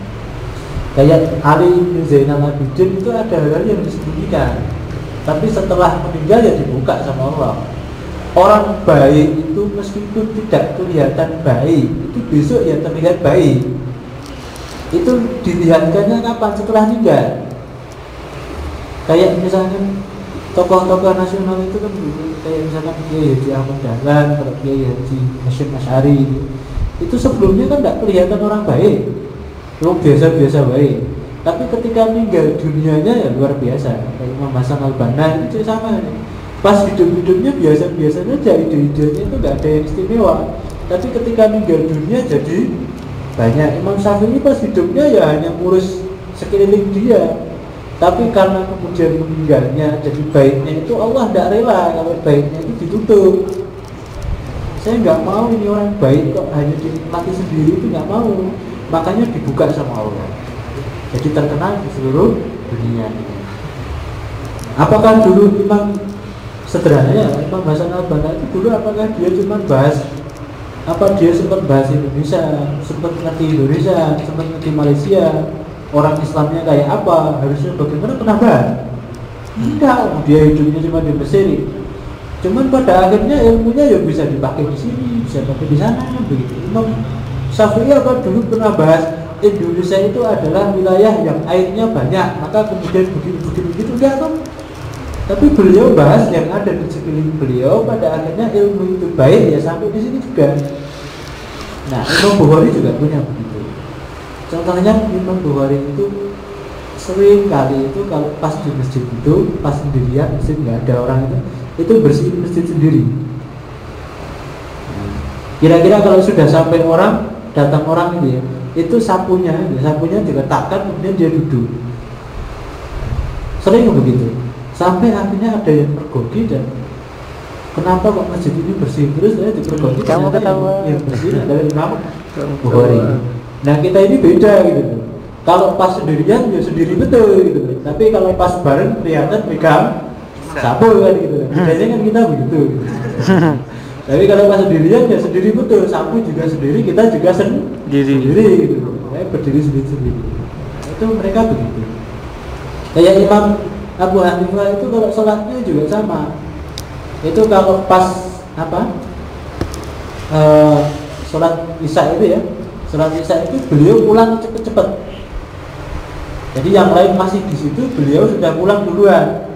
Kayak Ali bin Zainal Abidin itu ada hal-hal yang disembunyikan, tapi setelah meninggal ya dibuka sama Allah. Orang baik itu meskipun tidak kelihatan baik, itu besok ya terlihat baik. Itu dilihatkannya kapan? Setelah meninggal. Kayak misalnya tokoh-tokoh nasional itu kan kayak misalkan Kiai Haji Ahmad Dahlan, Kiai Haji Hasyim Asy'ari, itu sebelumnya kan tidak kelihatan orang baik, biasa-biasa baik. Tapi ketika meninggal dunianya ya luar biasa. Kayak Imam Hasan Al-Banna itu sama. Pas hidup-hidupnya biasa-biasa saja, ide-idenya itu nggak ada yang istimewa. Tapi ketika meninggal dunia jadi banyak. Imam Syafi'i pas hidupnya ya hanya ngurus sekeliling dia. Tapi karena kemudian meninggalnya jadi baiknya itu Allah tidak rela kalau baiknya itu ditutup. Saya nggak mau ini orang baik kok hanya dinikmati sendiri, itu nggak mau. Makanya dibuka sama Allah. Jadi terkenal di seluruh dunia. Apakah dulu Imam sederhananya Imam Hasan Al-Banna itu dulu apakah dia cuma bahas dia sempat bahas Indonesia, sempat ngerti Indonesia, sempat ngerti Malaysia, orang Islamnya kayak apa, harusnya bagaimana, pernah bahas? Enggak, dia hidupnya cuma di Mesir. Cuman pada akhirnya ilmunya ya bisa dipakai di sini, bisa dipakai di sana, begitu. Imam Syafi'i apa dulu pernah bahas Indonesia itu adalah wilayah yang airnya banyak, maka kemudian begitu enggak kan? Tapi beliau bahas yang ada di sekeliling beliau, pada akhirnya ilmu itu baik ya sampai di sini juga. Nah, Imam Bukhari juga punya begitu. Contohnya Imam Bukhari itu sering kali itu kalau pas di masjid itu, pas sendirian, masjid nggak ada orang itu bersihin masjid sendiri. Kira-kira kalau sudah sampai orang, datang orang itu ya, itu sapunya diletakkan kemudian dia duduk. Sering begitu. Sampai akhirnya ada yang tergoki dan kenapa kok masjid ini bersih terus saya dipergoki. Kamu ketawa. Yang bersih adalah Imam Bukhari. Nah kita ini beda gitu. Kalau pas sendirian ya sendiri betul gitu. Tapi kalau pas bareng kelihatan pegang sapu kan gitu. Biasanya kan kita begitu. Gitu. Tapi kalau pas sendirian ya sendiri betul, sapu juga sendiri, kita juga sendiri gitu. Berdiri sendiri. Itu mereka begitu. Kayak Imam Abu Hanifah itu kalau sholatnya juga sama. Itu kalau pas sholat isya itu ya, sholat isya itu beliau pulang cepet-cepet. Jadi yang lain masih di situ, beliau sudah pulang duluan.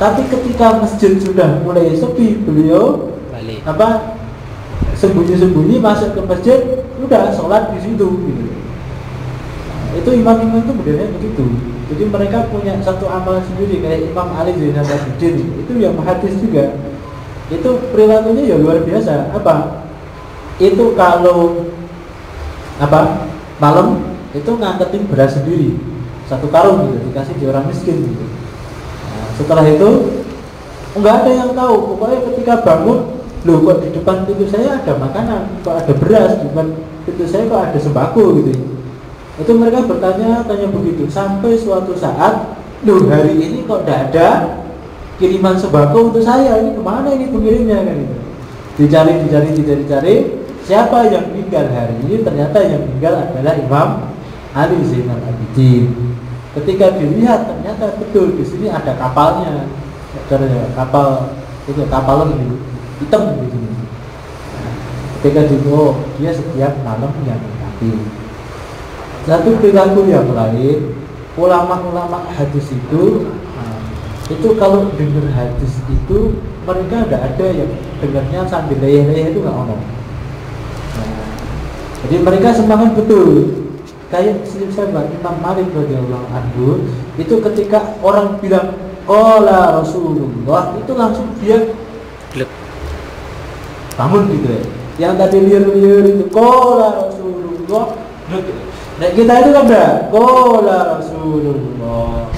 Tapi ketika masjid sudah mulai sepi, beliau balik. Sembunyi-sembunyi masuk ke masjid, udah sholat di situ. Gitu. Nah, itu imam-imam itu modelnya begitu. Jadi mereka punya satu amal sendiri kayak Imam Ali Zainal Abidin itu yang hadis juga. Itu perilakunya ya luar biasa. Itu kalau malam itu ngangketin beras sendiri 1 karung gitu, dikasih di orang miskin gitu. Nah, setelah itu enggak ada yang tahu. Pokoknya ketika bangun, loh kok di depan pintu saya ada makanan, kok ada beras, di depan pintu saya kok ada sembako gitu. Itu mereka bertanya begitu sampai suatu saat, loh hari ini kok tidak ada kiriman sembako untuk saya, ini kemana ini pengirimnya kan itu. Dicari, siapa yang meninggal hari ini? Ternyata yang meninggal adalah Imam Ali Zainal Abidin. Ketika dilihat ternyata betul di sini ada kapalnya, kapal ini hitam di sini. Ketika dia setiap malam yang mengabdi. Satu perilaku yang lain, ulama-ulama hadis itu kalau dengar hadis itu mereka tidak ada yang dengarnya sambil leyeh-leyeh itu nggak ono. Jadi mereka semangat betul. Kayak sahabat Imam Malik radhiyallahu anhu itu ketika orang bilang qala Rasulullah itu langsung dia bangun gitu ya. Yang tadi liur-liur itu qala Rasulullah. Nah kita itu kan udah qala Rasulullah.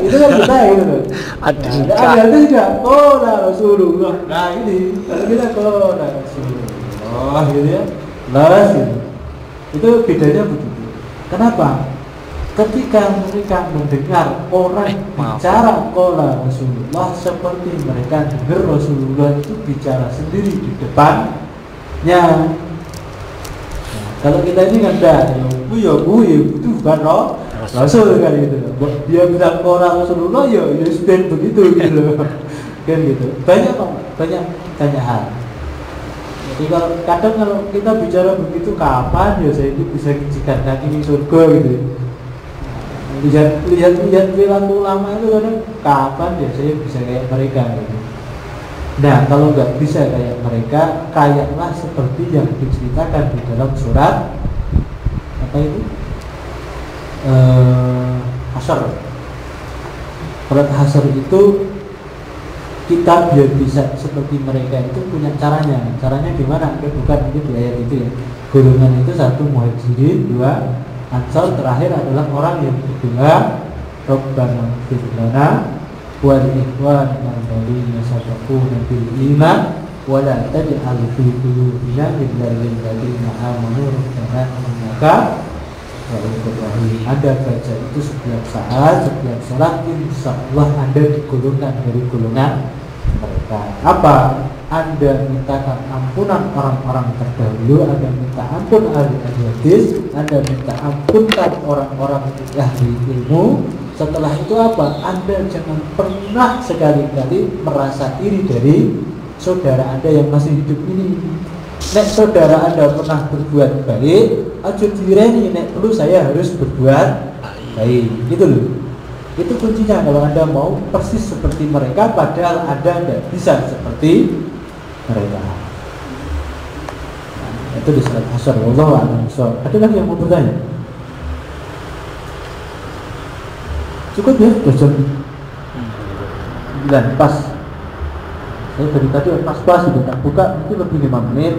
Itu kan kita gitu. Ada juga qala Rasulullah. Nah ini kalau kita qala Rasulullah gitu ya. Laras gitu. Itu bedanya begitu. Kenapa? Ketika mereka mendengar orang bicara qala Rasulullah, seperti mereka dengar Rasulullah itu bicara sendiri di depannya. Kalau kita ini kan ya bu itu bukan Rasul kan gitu. Dia bilang qala Rasulullah ya sudah begitu gitu. Kan gitu. Banyak hal. Jadi kalau kita bicara begitu, kapan ya saya itu bisa menjikan kaki di surga gitu. Lihat perilaku ulama itu kadang kapan ya saya bisa kayak mereka gitu. Nah kalau nggak bisa kayak mereka, kayaklah seperti yang diceritakan di dalam surat Hasyr. Surat Hasyr itu kita biar bisa seperti mereka itu punya caranya. Caranya gimana? Bukan itu di ayat itu ya. Golongan itu 1 muhajirin, 2 ansar, terakhir adalah orang yang berdoa Rabbana ighfir lana wa li ikhwanina alladziina sabaquna bil iman wa la taj'al fi qulubina ghillan lil ladziina aamanu rabbana innaka ra'ufur rahim. Anda baca itu setiap saat, setiap sholat, insyaallah Anda digolongkan dari golongan mereka. Apa? Anda mintakan ampunan orang-orang terdahulu, Anda minta ampun ahli hadis, Anda minta ampunkan orang-orang ahli ilmu. Setelah itu apa? Anda jangan pernah sekali-kali merasa iri dari saudara Anda yang masih hidup ini. Nek saudara Anda pernah berbuat baik, aja direni, nek perlu saya harus berbuat baik. Gitu loh. Itu kuncinya kalau Anda mau persis seperti mereka padahal Anda tidak bisa seperti mereka. Nah, itu di surat Hasyr. Wallahu a'lam bishawab. Ada lagi yang mau bertanya? Cukup ya, udah jam 9 pas. Saya dari tadi pas-pas sudah tak buka, mungkin lebih 5 menit.